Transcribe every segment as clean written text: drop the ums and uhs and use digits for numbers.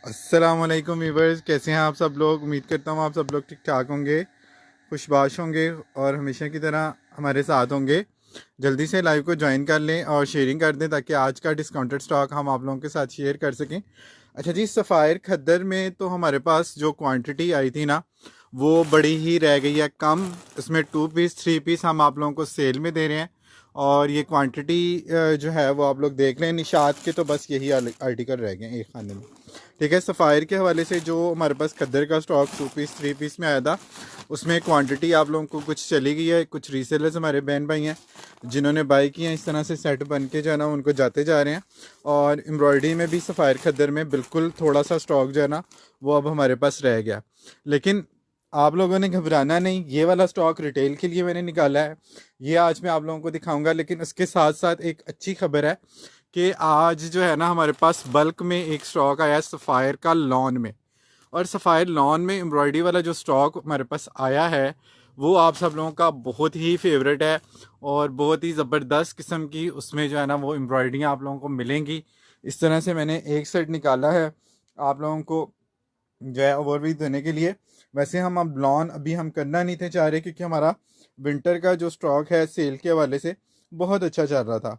अस्सलामुअलैकुम वीवर्स, कैसे हैं आप सब लोग। उम्मीद करता हूँ आप सब लोग ठीक ठाक होंगे, खुशबाश होंगे और हमेशा की तरह हमारे साथ होंगे। जल्दी से लाइव को ज्वाइन कर लें और शेयरिंग कर दें ताकि आज का डिस्काउंटेड स्टॉक हम आप लोगों के साथ शेयर कर सकें। अच्छा जी, सफ़ायर खद्दर में तो हमारे पास जो क्वांटिटी आई थी ना, वो बड़ी ही रह गई है कम। इसमें 2 पीस 3 पीस हम आप लोगों को सेल में दे रहे हैं और ये क्वांटिटी जो है वो आप लोग देख लें। निशात के तो बस यही आर्टिकल रह गए हैं एक खाने में। ठीक है, सफ़ायर के हवाले से जो हमारे पास खद्दर का स्टॉक 2 पीस 3 पीस में आया था, उसमें क्वांटिटी आप लोगों को कुछ चली गई है। कुछ रीसेलर्स हमारे बहन भाई हैं जिन्होंने बाई किए हैं, इस तरह से सेट बन के जो है ना उनको जाते जा रहे हैं। और एम्ब्रॉयडरी में भी सफ़ायर खद्दर में बिल्कुल थोड़ा सा स्टॉक जो है ना वो अब हमारे पास रह गया। लेकिन आप लोगों ने घबराना नहीं, ये वाला स्टॉक रिटेल के लिए मैंने निकाला है, ये आज मैं आप लोगों को दिखाऊंगा। लेकिन उसके साथ साथ एक अच्छी खबर है कि आज जो है ना हमारे पास बल्क में एक स्टॉक आया है सफ़ायर का लॉन में। और सफ़ायर लॉन में एम्ब्रॉयडरी वाला जो स्टॉक हमारे पास आया है वो आप सब लोगों का बहुत ही फेवरेट है और बहुत ही ज़बरदस्त किस्म की उसमें जो है ना वो एम्ब्रॉयडरी आप लोगों को मिलेंगी। इस तरह से मैंने एक सेट निकाला है आप लोगों को जो है ओवरव्यू देने के लिए। वैसे हम अब लॉन अभी हम करना नहीं थे चाह रहे, क्योंकि हमारा विंटर का जो स्टॉक है सेल के हवाले से बहुत अच्छा चल रहा था।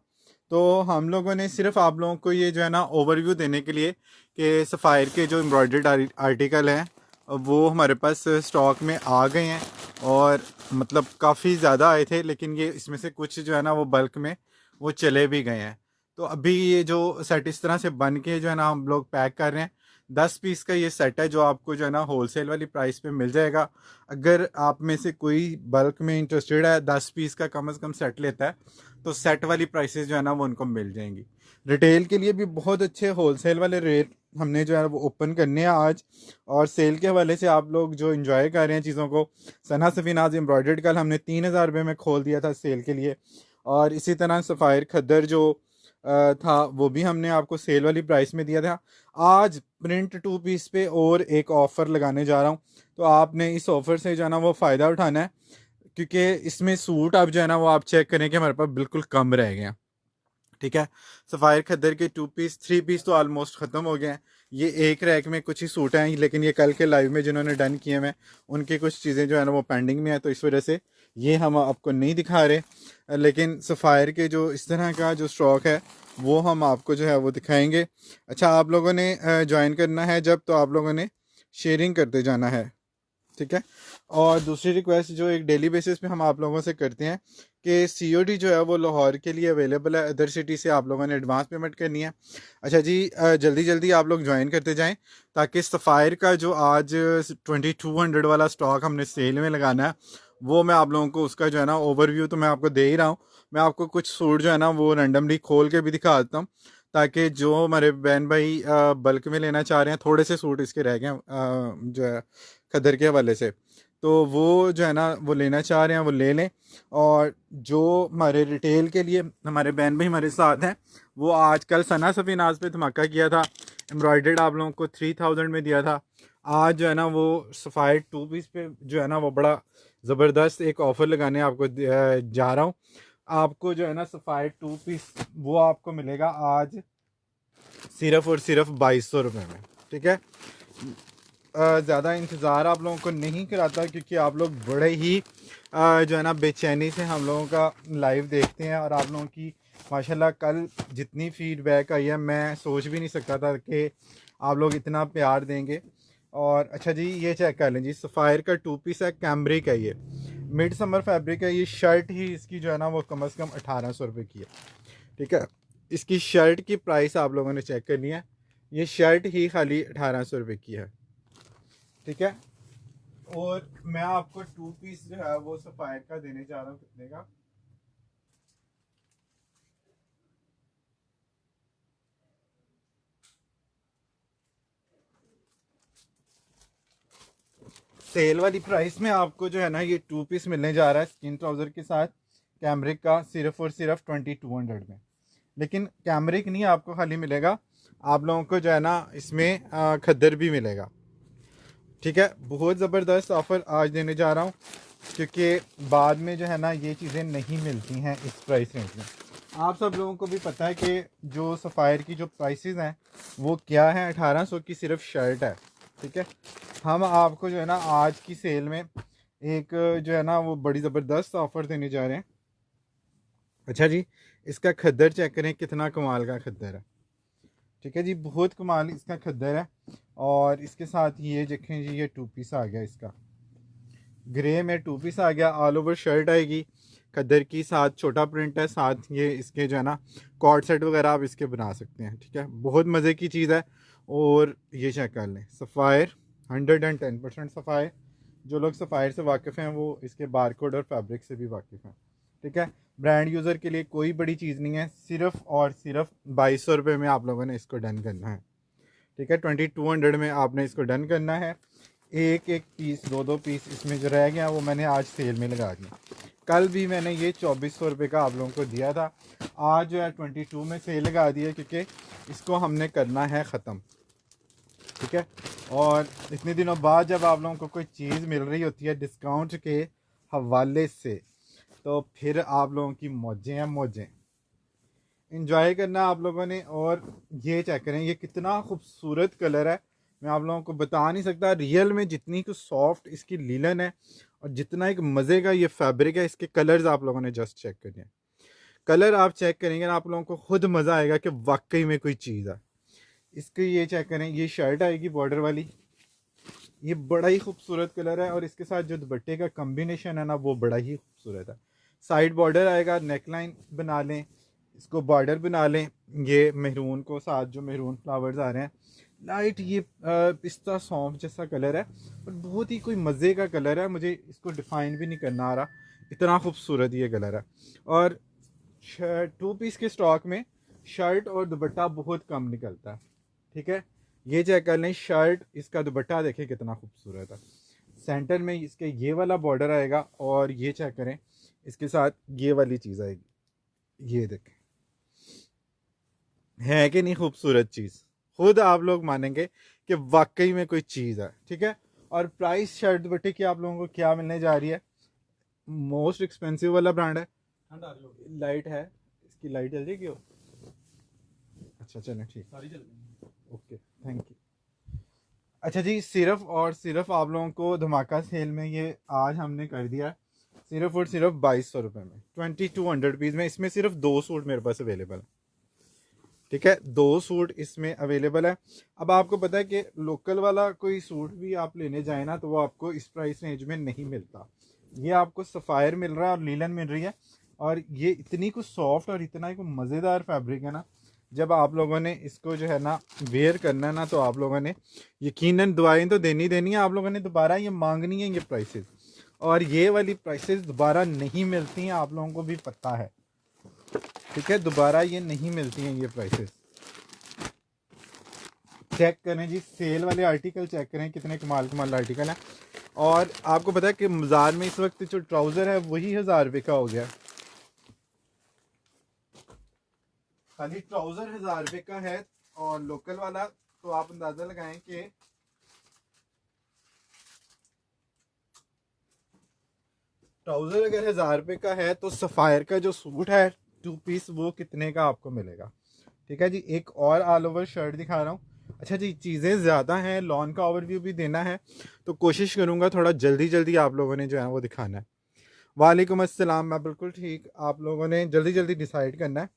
तो हम लोगों ने सिर्फ आप लोगों को ये जो है ना ओवरव्यू देने के लिए कि सफ़ायर के जो एम्ब्रॉयडर्ड आर्टिकल हैं वो हमारे पास स्टॉक में आ गए हैं। और मतलब काफ़ी ज़्यादा आए थे, लेकिन ये इसमें से कुछ जो है ना वो बल्क में वो चले भी गए हैं। तो अभी ये जो सेट इस तरह से बन के जो है ना हम लोग पैक कर रहे हैं। 10 पीस का ये सेट है जो आपको जो है ना होलसेल वाली प्राइस पे मिल जाएगा। अगर आप में से कोई बल्क में इंटरेस्टेड है, 10 पीस का कम से कम सेट लेता है, तो सेट वाली प्राइसेस जो है ना वो उनको मिल जाएंगी। रिटेल के लिए भी बहुत अच्छे होलसेल वाले रेट हमने जो है वो ओपन करने हैं आज। और सेल के हवाले से आप लोग जो इन्जॉय कर रहे हैं चीज़ों को, सना सफीनाज एम्ब्रॉयडर्ड कल हमने 3,000 रुपये में खोल दिया था सेल के लिए। और इसी तरह सफ़ायर खद्दर जो था वो भी हमने आपको सेल वाली प्राइस में दिया था। आज प्रिंट 2 पीस पे और एक ऑफ़र लगाने जा रहा हूँ, तो आपने इस ऑफ़र से जो है ना वो फ़ायदा उठाना है, क्योंकि इसमें सूट आप जो है ना वो आप चेक करें कि हमारे पास बिल्कुल कम रह गए हैं। ठीक है, सफ़ायर खद्दर के 2 पीस 3 पीस तो ऑलमोस्ट ख़त्म हो गए हैं। ये एक रैक में कुछ ही सूट हैं, लेकिन ये कल के लाइव में जिन्होंने डन किए हैं उनकी कुछ चीज़ें जो है ना वो पेंडिंग में है, तो इस वजह से ये हम आपको नहीं दिखा रहे। लेकिन सफ़ायर के जो इस तरह का जो स्टॉक है वो हम आपको जो है वो दिखाएंगे। अच्छा, आप लोगों ने ज्वाइन करना है जब, तो आप लोगों ने शेयरिंग करते जाना है। ठीक है, और दूसरी रिक्वेस्ट जो एक डेली बेसिस पे हम आप लोगों से करते हैं कि सीओडी जो है वो लाहौर के लिए अवेलेबल है, अदर सिटी से आप लोगों ने एडवांस पेमेंट करनी है। अच्छा जी, जल्दी जल्दी आप लोग ज्वाइन करते जाएं ताकि सफ़ायर का जो आज 2200 वाला स्टॉक हमने सेल में लगाना है वो मैं आप लोगों को उसका जो है ना ओवरव्यू तो मैं आपको दे ही रहा हूँ। मैं आपको कुछ सूट जो है ना वो रैंडमली खोल के भी दिखा देता हूँ ताकि जो हमारे बहन भाई बल्क में लेना चाह रहे हैं, थोड़े से सूट इसके रह गए हैं जो है खदर के हवाले से, तो वो जो है ना वो लेना चाह रहे हैं वो ले लें। और जो हमारे रिटेल के लिए हमारे बहन भाई हमारे साथ हैं, वो आजकल सना सफ़ीनाज पे धमाका किया था, एम्ब्रॉयडर्ड आप लोगों को 3000 में दिया था। आज जो है ना वो सफ़ायर 2 पीस पे जो है ना वो बड़ा ज़बरदस्त एक ऑफ़र लगाने आपको जा रहा हूँ। आपको जो है ना सफ़ायर 2 पीस वो आपको मिलेगा आज सिर्फ़ और सिर्फ 2200 रुपये में। ठीक है, ज़्यादा इंतज़ार आप लोगों को नहीं कराता, क्योंकि आप लोग बड़े ही जो है ना बेचैनी से हम लोगों का लाइव देखते हैं। और आप लोगों की माशाल्लाह कल जितनी फीडबैक आई है मैं सोच भी नहीं सकता था कि आप लोग इतना प्यार देंगे। और अच्छा जी, ये चेक कर लें जी, सफ़ायर का 2 पीस है, कैमरिक है, ये मिड समर फैब्रिक है। ये शर्ट ही इसकी जो है ना वो कम से कम 1800 रुपये की है। ठीक है, इसकी शर्ट की प्राइस आप लोगों ने चेक करनी है, ये शर्ट ही खाली 1800 रुपये की है। ठीक है, और मैं आपको 2 पीस जो है वो सफ़ायर का देने जा रहा हूँ कितने का। सेल वाली प्राइस में आपको जो है ना ये 2 पीस मिलने जा रहा है स्किन ट्राउज़र के साथ कैमरिक का, सिर्फ और सिर्फ 2200 में। लेकिन कैमरिक नहीं आपको खाली मिलेगा, आप लोगों को जो है ना इसमें खद्दर भी मिलेगा। ठीक है, बहुत ज़बरदस्त ऑफ़र आज देने जा रहा हूँ, क्योंकि बाद में जो है ना ये चीज़ें नहीं मिलती हैं इस प्राइस रेंज में। आप सब लोगों को भी पता है कि जो सफ़ायर की जो प्राइसेस हैं वो क्या है, 1800 की सिर्फ शर्ट है। ठीक है, हम आपको जो है ना आज की सेल में एक जो है ना वो बड़ी ज़बरदस्त ऑफ़र देने जा रहे हैं। अच्छा जी, इसका खद्दर चेक करें, कितना कमाल का खद्दर है। ठीक है जी, बहुत कमाल इसका खद्दर है। और इसके साथ ये देखें जी, ये 2 पीस आ गया, इसका ग्रे में 2 पीस आ गया। ऑल ओवर शर्ट आएगी खद्दर की, साथ छोटा प्रिंट है, साथ ये इसके जो है ना कॉर्ड सेट वगैरह आप इसके बना सकते हैं। ठीक है, बहुत मज़े की चीज़ है। और ये चेक कर लें, सफ़ायर 110% सफ़ायर। जो लोग सफ़ायर से वाकिफ़ हैं वो इसके बारकोड और फैब्रिक से भी वाकिफ़ हैं। ठीक है, ब्रांड यूज़र के लिए कोई बड़ी चीज़ नहीं है, सिर्फ़ और सिर्फ 2200 रुपये में आप लोगों ने इसको डन करना है। ठीक है, 2200 में आपने इसको डन करना है। एक एक पीस, दो दो पीस इसमें जो रह गया वो मैंने आज सेल में लगा दिया। कल भी मैंने ये 2400 रुपये का आप लोगों को दिया था, आज जो है 22 में सेल लगा दिया, क्योंकि इसको हमने करना है ख़त्म। ठीक है, और इतने दिनों बाद जब आप लोगों को कोई चीज़ मिल रही होती है डिस्काउंट के हवाले से, तो फिर आप लोगों की मौजें हैं, मौजें इंजॉय करना आप लोगों ने। और ये चेक करें, ये कितना खूबसूरत कलर है, मैं आप लोगों को बता नहीं सकता। रियल में जितनी कुछ सॉफ्ट इसकी लीलन है और जितना एक मज़े का ये फैब्रिक है, इसके कलर्स आप लोगों ने जस्ट चेक करने हैं। कलर आप चेक करेंगे ना, आप लोगों को खुद मज़ा आएगा कि वाकई में कोई चीज़ है। इसकी ये चेक करें, ये शर्ट आएगी बॉर्डर वाली, ये बड़ा ही खूबसूरत कलर है। और इसके साथ जो दुपट्टे का कम्बिनेशन है ना वो बड़ा ही खूबसूरत है। साइड बॉर्डर आएगा, नेकलाइन बना लें, इसको बॉर्डर बना लें। ये मेहरून को साथ जो मेहरून फ्लावर्स आ रहे हैं, लाइट ये पिस्ता सौंफ जैसा कलर है और बहुत ही कोई मज़े का कलर है। मुझे इसको डिफ़ाइन भी नहीं करना आ रहा, इतना खूबसूरत ये कलर है। और 2 पीस के स्टॉक में शर्ट और दुपट्टा बहुत कम निकलता है। ठीक है, ये चेक कर लें, शर्ट इसका दुपट्टा देखें कितना खूबसूरत है। सेंटर में इसके ये वाला बॉर्डर आएगा और ये चेक करें, इसके साथ ये वाली चीज़ आएगी, ये देखें, है कि नहीं खूबसूरत चीज़। खुद आप लोग मानेंगे कि वाकई में कोई चीज़ है। ठीक है, और प्राइस शर्ट दुपट्टे की आप लोगों को क्या मिलने जा रही है, मोस्ट एक्सपेंसिव वाला ब्रांड है। लाइट है, इसकी लाइट जल जाएगी वो? अच्छा चलें, ठीक, सारी चल गई, ओके, थैंक यू। अच्छा जी, सिर्फ और सिर्फ आप लोगों को धमाका सेल में ये आज हमने कर दिया है, सिर्फ और सिर्फ 2200 रुपये में, 2200 रुपीज़ में। इसमें सिर्फ 2 सूट मेरे पास अवेलेबल है। ठीक है, 2 सूट इसमें अवेलेबल है। अब आपको पता है कि लोकल वाला कोई सूट भी आप लेने जाए ना तो वो आपको इस प्राइस रेंज में नहीं मिलता। ये आपको सफ़ायर मिल रहा है और लीलन मिल रही है। और ये इतनी कुछ सॉफ्ट और इतना ही कुछ मज़ेदार फैब्रिक है ना, जब आप लोगों ने इसको जो है ना वेयर करना है ना, तो आप लोगों ने यकीनन दुआएं तो देनी देनी है, आप लोगों ने दोबारा ये मांगनी है ये प्राइसेस। और ये वाली प्राइसेस दोबारा नहीं मिलती हैं, आप लोगों को भी पता है। ठीक है, दोबारा ये नहीं मिलती हैं ये प्राइसेस। चेक करें जी, सेल वाले आर्टिकल चेक करें, कितने कमाल कमाल आर्टिकल हैं। और आपको पता है कि बाजार में इस वक्त जो ट्राउज़र है वही 1000 रुपये का हो गया। खाली ट्राउज़र 1000 रुपये का है, और लोकल वाला तो आप अंदाज़ा लगाएं कि ट्राउज़र अगर 1000 रुपये का है तो सफ़ायर का जो सूट है 2 पीस वो कितने का आपको मिलेगा। ठीक है जी, एक और ऑल ओवर शर्ट दिखा रहा हूँ। अच्छा जी, चीज़ें ज़्यादा हैं, लॉन का ओवरव्यू भी देना है, तो कोशिश करूँगा थोड़ा जल्दी जल्दी आप लोगों ने जो है वो दिखाना है। वालेकुम अस्सलाम, मैं बिल्कुल ठीक, आप लोगों ने जल्दी जल्दी डिसाइड करना है।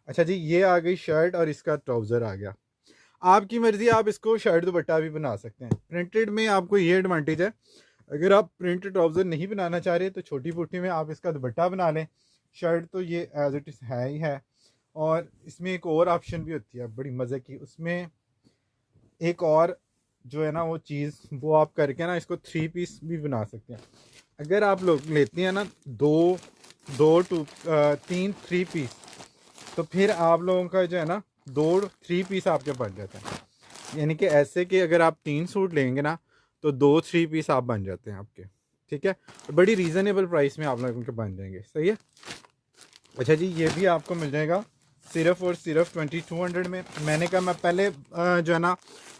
अच्छा जी, ये आ गई शर्ट और इसका ट्राउज़र आ गया। आपकी मर्ज़ी, आप इसको शर्ट दुपट्टा भी बना सकते हैं। प्रिंटेड में आपको ये एडवांटेज है, अगर आप प्रिंट ट्राउज़र नहीं बनाना चाह रहे तो छोटी पुट्टी में आप इसका दुपट्टा बना लें। शर्ट तो ये एज इट इज़ है ही है। और इसमें एक और ऑप्शन भी होती है बड़ी मज़े की, उसमें एक और जो है ना वो चीज़ वो आप करके ना इसको 3 पीस भी बना सकते हैं। अगर आप लोग लेते हैं ना 3 पीस, तो फिर आप लोगों का जो है ना 3 पीस आपके बन जाते हैं। यानी कि ऐसे कि अगर आप 3 सूट लेंगे ना तो 3 पीस आप बन जाते हैं आपके। ठीक है, बड़ी रीज़नेबल प्राइस में आप लोगों के बन जाएंगे। सही है। अच्छा जी, ये भी आपको मिल जाएगा सिर्फ और सिर्फ 2200 में। मैंने कहा मैं पहले जो है ना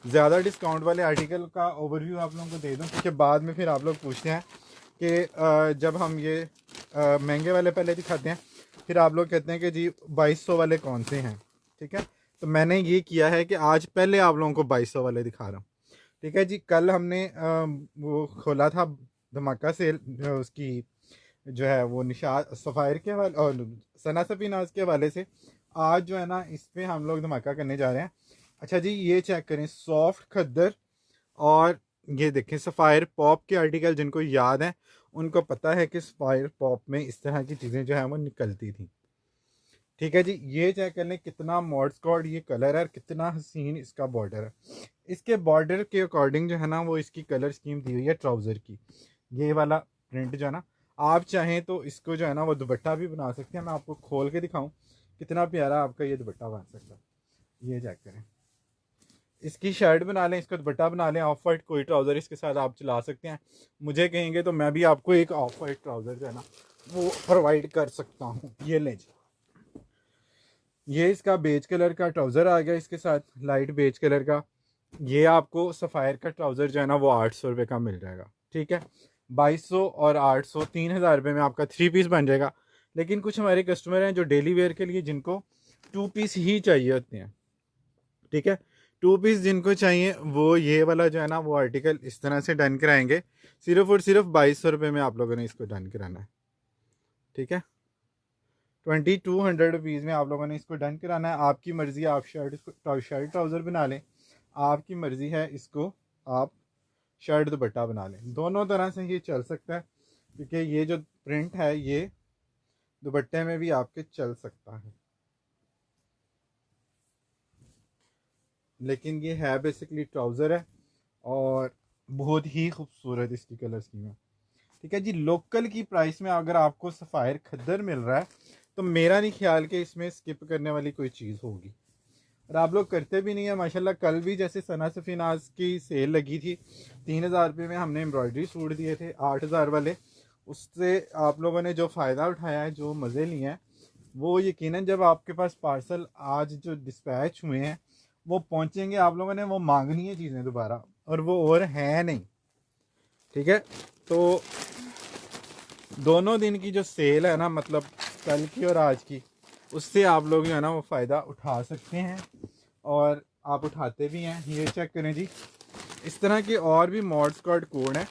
ज़्यादा डिस्काउंट वाले आर्टिकल का ओवरव्यू आप लोगों को दे दूं, क्योंकि बाद में फिर आप लोग पूछते हैं कि जब हम ये महंगे वाले पहले दिखाते हैं फिर आप लोग कहते हैं कि जी 2200 वाले कौन से हैं। ठीक है, तो मैंने ये किया है कि आज पहले आप लोगों को 2200 वाले दिखा रहा हूँ। ठीक है जी, कल हमने वो खोला था धमाका सेल, उसकी जो है वो निशाद सफ़ायर के हवाले और सना सफीनाज के हवाले से। आज जो है ना इस पर हम लोग धमाका करने जा रहे हैं। अच्छा जी, ये चेक करें, सॉफ्ट खद्दर और ये देखें सफ़ायर पॉप के आर्टिकल। जिनको याद है उनको पता है कि सफ़ायर पॉप में इस तरह की चीज़ें जो है वो निकलती थी। ठीक है जी, ये चेक कर लें कितना मॉड स्कॉट ये कलर है और कितना हसीन इसका बॉर्डर है। इसके बॉर्डर के अकॉर्डिंग जो है ना वो इसकी कलर स्कीम दी हुई है ट्राउज़र की। ये वाला प्रिंट जो है ना, आप चाहें तो इसको जो है ना वो दुपट्टा भी बना सकते हैं। मैं आपको खोल के दिखाऊं कितना प्यारा आपका ये दुपट्टा बन सकता है। ये चेक करें, इसकी शर्ट बना लें, इसका दुपट्टा बना लें, ऑफ वाइट कोई ट्राउज़र इसके साथ आप चला सकते हैं। मुझे कहेंगे तो मैं भी आपको एक ऑफ वाइट ट्राउज़र जो है ना वो प्रोवाइड कर सकता हूँ। ये लें जी, ये इसका बेज कलर का ट्राउज़र आ गया इसके साथ, लाइट बेज कलर का। ये आपको सफ़ायर का ट्राउज़र जो है ना वो 800 रुपये का मिल जाएगा। ठीक है, 2200 और 800 3000 रुपये में आपका 3 पीस बन जाएगा। लेकिन कुछ हमारे कस्टमर हैं जो डेली वेयर के लिए जिनको 2 पीस ही चाहिए होते हैं। ठीक है, 2 पीस जिनको चाहिए वो ये वाला जो है ना वो आर्टिकल इस तरह से डन कराएंगे। सिर्फ और सिर्फ 2200 रुपये में आप लोगों ने इसको डन कराना है। ठीक है, 2200 रुपीज़ में आप लोगों ने इसको डन कराना है। आपकी मर्ज़ी, आप शर्ट ट्राउज़र बना लें, आपकी मर्ज़ी है, इसको आप शर्ट दुपट्टा बना लें। दोनों तरह से ये चल सकता है क्योंकि ये जो प्रिंट है ये दुपट्टे में भी आपके चल सकता है। लेकिन ये है बेसिकली ट्राउज़र है और बहुत ही खूबसूरत इसकी कलर स्कीम है। ठीक है जी, लोकल की प्राइस में अगर आपको सफ़ायर खद्दर मिल रहा है तो मेरा नहीं ख्याल कि इसमें स्किप करने वाली कोई चीज़ होगी। और आप लोग करते भी नहीं है माशाल्लाह। कल भी जैसे सना सफीनाज की सेल लगी थी, 3000 रुपये में हमने एम्ब्रॉयडरी सूट दिए थे 8000 वाले। उससे आप लोगों ने जो फ़ायदा उठाया है, जो मज़े लिए हैं, वो यकीनन जब आपके पास पार्सल आज जो डिस्पैच हुए हैं वो पहुंचेंगे, आप लोगों ने वो मांगनी है चीज़ें दोबारा, और वो और हैं नहीं। ठीक है, तो दोनों दिन की जो सेल है ना, मतलब कल की और आज की, उससे आप लोग जो है ना वो फ़ायदा उठा सकते हैं और आप उठाते भी हैं। ये चेक करें जी, इस तरह के और भी मॉड स्कॉट कोड हैं।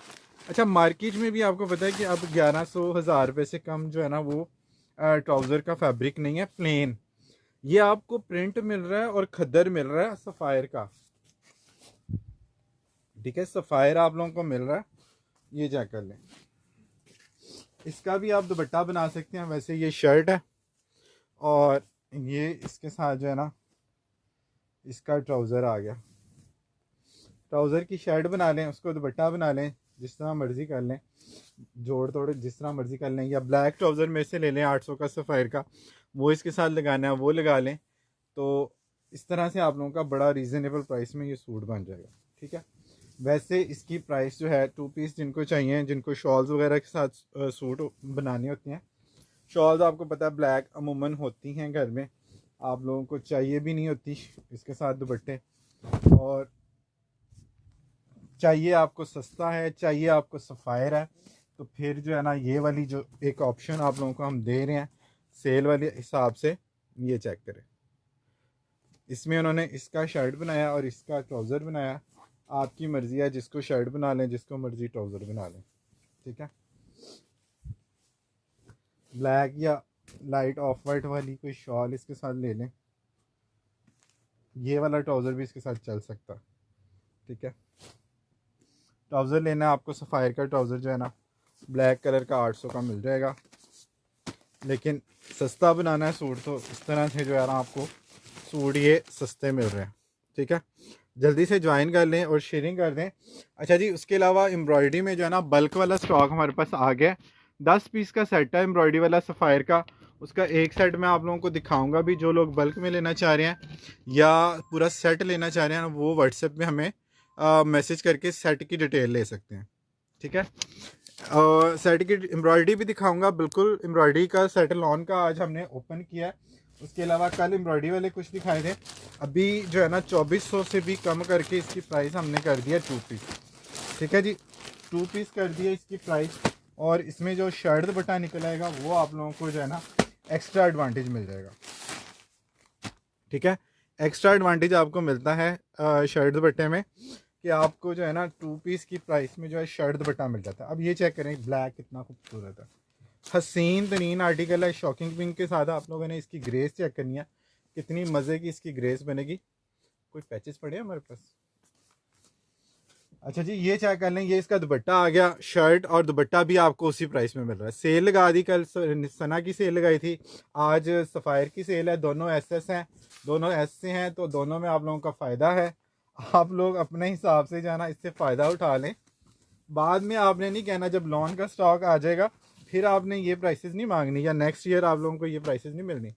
अच्छा, मार्केट में भी आपको पता है कि अब 1100-1000 रुपये से कम जो है ना वो ट्राउज़र का फैब्रिक नहीं है, प्लेन। ये आपको प्रिंट मिल रहा है और खद्दर मिल रहा है सफ़ायर का। ठीक है, सफ़ायर आप लोगों को मिल रहा है, ये चेक कर लें। इसका भी आप दुपट्टा बना सकते हैं। वैसे ये शर्ट है और ये इसके साथ जो है ना इसका ट्राउज़र आ गया। ट्राउज़र की शर्ट बना लें, उसको दुपट्टा बना लें, जिस तरह मर्ज़ी कर लें, जोड़ तोड़ जिस तरह मर्ज़ी कर लें। या ब्लैक ट्राउज़र में से ले लें 800 का सफ़ायर का, वो इसके साथ लगाना है वो लगा लें। तो इस तरह से आप लोगों का बड़ा रीज़नेबल प्राइस में ये सूट बन जाएगा। ठीक है, वैसे इसकी प्राइस जो है 2 पीस जिनको चाहिए, जिनको शॉल्स वगैरह के साथ सूट बनाने होते हैं, शॉल्स आपको पता है ब्लैक अमूमन होती हैं घर में, आप लोगों को चाहिए भी नहीं होती इसके साथ दुपट्टे। और चाहिए आपको सस्ता है, चाहिए आपको सफ़ायर है, तो फिर जो है ना ये वाली जो एक ऑप्शन आप लोगों को हम दे रहे हैं सेल वाले हिसाब से, ये चेक करें। इसमें उन्होंने इसका शर्ट बनाया और इसका ट्राउज़र बनाया। आपकी मर्ज़ी है, जिसको शर्ट बना लें, जिसको मर्ज़ी ट्राउज़र बना लें। ठीक है, ब्लैक या लाइट ऑफ वाइट वाली कोई शॉल इसके साथ ले लें, ये वाला ट्राउज़र भी इसके साथ चल सकता। ठीक है, ट्राउज़र लेना है आपको, सफ़ायर का ट्राउज़र जो है ना ब्लैक कलर का 800 का मिल जाएगा। लेकिन सस्ता बनाना है सूट तो इस तरह से जो है ना आपको सूट ये सस्ते मिल रहे हैं। ठीक है, जल्दी से ज्वाइन कर लें और शेयरिंग कर दें। अच्छा जी, उसके अलावा एम्ब्रॉयडरी में जो है ना बल्क वाला स्टॉक हमारे पास आ गया। 10 पीस का सेट है एम्ब्रॉयडरी वाला सफ़ायर का। उसका एक सेट मैं आप लोगों को दिखाऊंगा भी। जो लोग बल्क में लेना चाह रहे हैं या पूरा सेट लेना चाह रहे हैं वो व्हाट्सएप में हमें मैसेज करके सेट की डिटेल ले सकते हैं। ठीक है, सेट की एम्ब्रॉयडरी भी दिखाऊंगा। बिल्कुल एम्ब्रॉयडरी का सेट लॉन का आज हमने ओपन किया है। उसके अलावा कल एम्ब्रॉयडरी वाले कुछ दिखाए थे। अभी जो है ना 2400 से भी कम करके इसकी प्राइस हमने कर दिया 2 पीस। ठीक है जी, 2 पीस कर दिया इसकी प्राइस। और इसमें जो शर्ट दुपट्टा निकल आएगा वो आप लोगों को जो है ना एक्स्ट्रा एडवांटेज मिल जाएगा। ठीक है, एक्स्ट्रा एडवांटेज आपको मिलता है शर्ट दुपट्टे में कि आपको जो है ना 2 पीस की प्राइस में जो है शर्ट दुपट्टा मिल जाता है। अब ये चेक करें, ब्लैक कितना खूबसूरत है, हसीन तरीन आर्टिकल है। शॉकिंग पिंक के साथ आप लोगों ने इसकी ग्रेस चेक करनी है, कितनी मज़े की इसकी ग्रेस बनेगी। कोई पैचेस पड़े हैं हमारे पास? अच्छा जी, ये चेक कर लें, ये इसका दुपट्टा आ गया। शर्ट और दुपट्टा भी आपको उसी प्राइस में मिल रहा है। सेल लगा दी, कल सना की सेल लगाई थी, आज सफ़ायर की सेल है। दोनों एस हैं, दोनों एस से हैं, तो दोनों में आप लोगों का फ़ायदा है। आप लोग अपने हिसाब से जाना, इससे फ़ायदा उठा लें। बाद में आपने नहीं कहना जब लॉन का स्टॉक आ जाएगा फिर आपने ये प्राइसेस नहीं मांगनी, या नेक्स्ट ईयर आप लोगों को ये प्राइसेस नहीं मिलनी।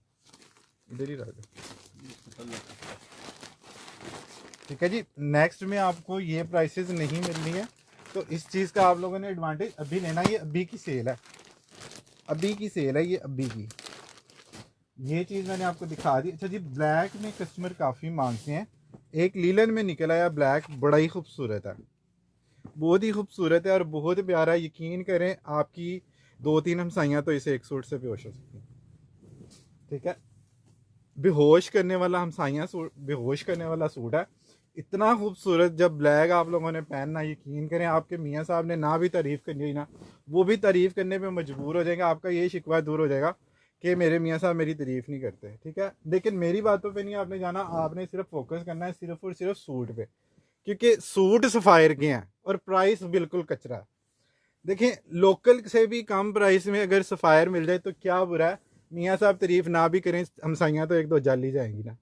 इधर ही रह जाए, ठीक है जी। नेक्स्ट में आपको ये प्राइसेस नहीं मिलनी है, तो इस चीज़ का आप लोगों ने एडवांटेज अभी लेना। ये अभी की सेल है, अभी की सेल है, ये अभी की। ये चीज़ मैंने आपको दिखा दी। अच्छा जी, ब्लैक में कस्टमर काफ़ी मांगते हैं। एक लीलन में निकल आया ब्लैक, बड़ा ही खूबसूरत है, बहुत ही खूबसूरत है और बहुत प्यारा। यकीन करें आपकी 2-3 हमसाइयाँ तो इसे एक सूट से बेहोश हो सकती हैं। ठीक है, बेहोश करने वाला हमसाइयाँ सूट, बेहोश करने वाला सूट है, इतना खूबसूरत। जब ब्लैक आप लोगों ने पहनना, यकीन करें आपके मियाँ साहब ने ना भी तारीफ़ करनी हुई ना, वो भी तारीफ़ करने पे मजबूर हो जाएगा। आपका ये शिकवा दूर हो जाएगा कि मेरे मियाँ साहब मेरी तारीफ़ नहीं करते। ठीक है, लेकिन मेरी बातों पे नहीं आपने जाना, आपने सिर्फ फोकस करना है सिर्फ और सिर्फ सूट पे, क्योंकि सूट सफ़ायर के हैं और प्राइस बिल्कुल कचरा है। देखें, लोकल से भी कम प्राइस में अगर सफ़ायर मिल जाए तो क्या बुरा है। मियाँ साहब तारीफ़ ना भी करें, हमसाइयाँ तो 1-2 जाली जाएंगी ना।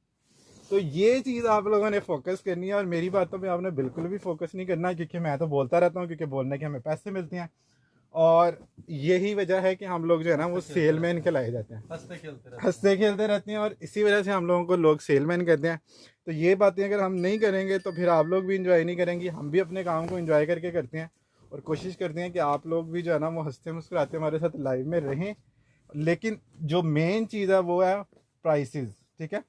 तो ये चीज़ आप लोगों ने फोकस करनी है, और मेरी बातों पे आपने बिल्कुल भी फोकस नहीं करना, क्योंकि मैं तो बोलता रहता हूँ, क्योंकि बोलने के हमें पैसे मिलते हैं। और यही वजह है कि हम लोग जो है ना वो सेल मैन कहलाए जाते हैं, हंसते खेलते रहते हैं, और इसी वजह से हम लोगों को लोग सेल मैन कहते हैं। तो ये बातें अगर हम नहीं करेंगे तो फिर आप लोग भी इंजॉय नहीं करेंगे। हम भी अपने काम को इंजॉय करके करते हैं और कोशिश करते हैं कि आप लोग भी जो है ना वो हंसते मुस्कुराते हमारे साथ लाइव में रहें। लेकिन जो मेन चीज़ है वो है प्राइसेस। ठीक है,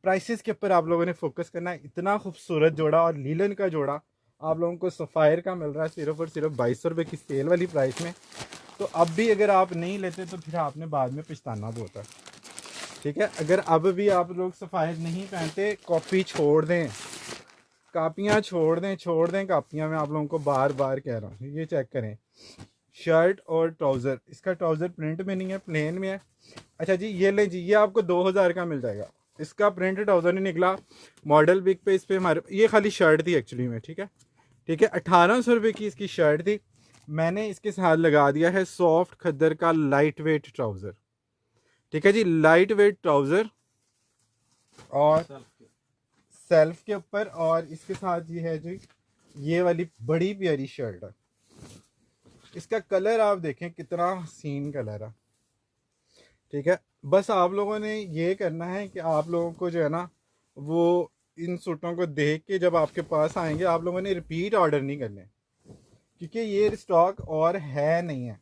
प्राइसेस के ऊपर आप लोगों ने फोकस करना है। इतना खूबसूरत जोड़ा और लीलन का जोड़ा आप लोगों को सफ़ायर का मिल रहा है सिर्फ और सिर्फ 2200 रुपये की सेल वाली प्राइस में। तो अब भी अगर आप नहीं लेते तो फिर आपने बाद में पछताना बहुत है। ठीक है, अगर अब भी आप लोग सफ़ायर नहीं पहनते, कॉपी छोड़ दें, कापियाँ छोड़ दें कापियाँ। मैं आप लोगों को बार बार कह रहा हूँ, ये चेक करें, शर्ट और ट्राउज़र, इसका ट्राउज़र प्रिंट में नहीं है, प्लेन में है। अच्छा जी, ये ले जी, ये आपको 2000 का मिल जाएगा। इसका प्रिंट ट्राउज़र नहीं निकला, मॉडल बिग पे इस पर हमारे, ये खाली शर्ट थी एक्चुअली में। ठीक है, 1800 रुपये की इसकी शर्ट थी। मैंने इसके साथ लगा दिया है सॉफ्ट खद्दर का लाइट वेट ट्राउज़र। ठीक है जी, लाइट वेट ट्राउज़र और सेल्फ के ऊपर, और इसके साथ ये है जी, ये वाली बड़ी प्यारी शर्ट है। इसका कलर आप देखें कितना हसीन कलर है। ठीक है, बस आप लोगों ने ये करना है कि आप लोगों को जो है ना वो इन सूटों को देख के जब आपके पास आएंगे आप लोगों ने रिपीट ऑर्डर नहीं करने, क्योंकि ये स्टॉक और है नहीं है,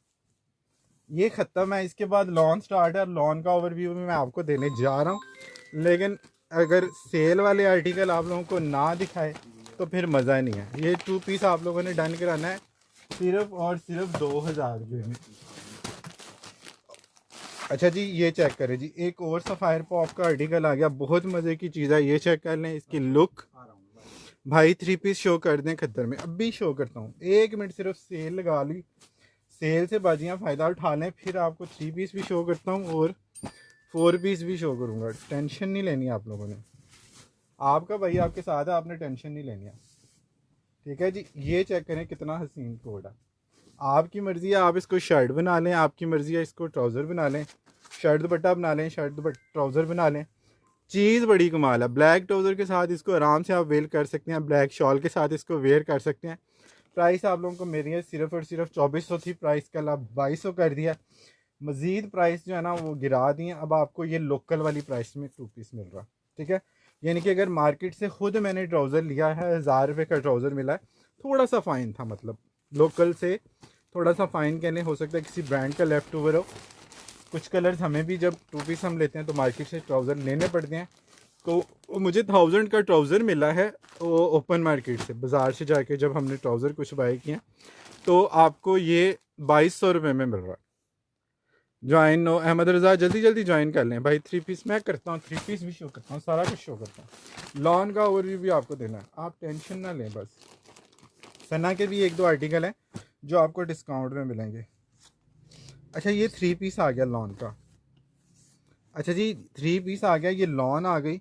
ये ख़त्म है। इसके बाद लॉन स्टार्ट है, लॉन का ओवरव्यू भी मैं आपको देने जा रहा हूँ। लेकिन अगर सेल वाले आर्टिकल आप लोगों को ना दिखाए तो फिर मज़ा नहीं है। ये 2 पीस आप लोगों ने डन कराना है सिर्फ और सिर्फ 2000 रुपये में। अच्छा जी, ये चेक करें जी, एक और सफ़ायर पॉप का आर्टिकल आ गया, बहुत मज़े की चीज़ है। ये चेक कर लें, इसकी लुक भाई 3 पीस शो कर दें खद्दर में, अभी शो करता हूँ, 1 मिनट सिर्फ सेल लगा ली, सेल से बाजियाँ फ़ायदा उठा लें, फिर आपको 3 पीस भी शो करता हूँ और 4 पीस भी शो करूँगा। टेंशन नहीं लेनी आप लोगों ने, आपका भाई आपके साथ है, आपने टेंशन नहीं लेनी है। ठीक है जी, ये चेक करें कितना हसीन कोड है। आपकी मर्ज़ी है, आप इसको शर्ट बना लें, आपकी मर्ज़ी है इसको ट्राउज़र बना लें, शर्ट दुपट्टा बना लें, शर्ट दुपट्टा ट्राउज़र बना लें। चीज़ बड़ी कमाल है। ब्लैक ट्राउज़र के साथ इसको आराम से आप वेयर कर सकते हैं, ब्लैक शॉल के साथ इसको वेयर कर सकते हैं। प्राइस आप लोगों को मेरी है सिर्फ और सिर्फ 2400 थी, प्राइस कल आप 2200 कर दिया। मज़ीद प्राइस जो है ना वो गिरा दिए, अब आपको ये लोकल वाली प्राइस में 2 पीस मिल रहा है। ठीक है, यानी कि अगर मार्केट से ख़ुद मैंने ट्राउज़र लिया है, 1000 रुपये का ट्राउज़र मिला है, थोड़ा सा फ़ाइन था, मतलब लोकल से थोड़ा सा फ़ाइन कहने, हो सकता है किसी ब्रांड का लेफ़्ट ओवर हो। कुछ कलर्स हमें भी जब 2 पीस हम लेते हैं तो मार्केट से ट्राउज़र लेने पड़ते हैं। तो मुझे 1000 का ट्राउज़र मिला है वो ओपन मार्केट से, बाज़ार से जाके जब हमने ट्राउज़र कुछ बाई किए तो आपको ये 2200 रुपये में मिल रहा है। ज्वाइन नो अहमद रज़ा, जल्दी जल्दी ज्वाइन कर लें भाई। 3 पीस मैं करता हूँ, 3 पीस भी शो करता हूँ, सारा कुछ शो करता हूँ। लॉन का ओवरव्यू भी आपको देना है, आप टेंशन ना लें बस। सना के भी 1-2 आर्टिकल हैं जो आपको डिस्काउंट में मिलेंगे। अच्छा ये 3 पीस आ गया लॉन का। अच्छा जी 3 पीस आ गया, ये लॉन आ गई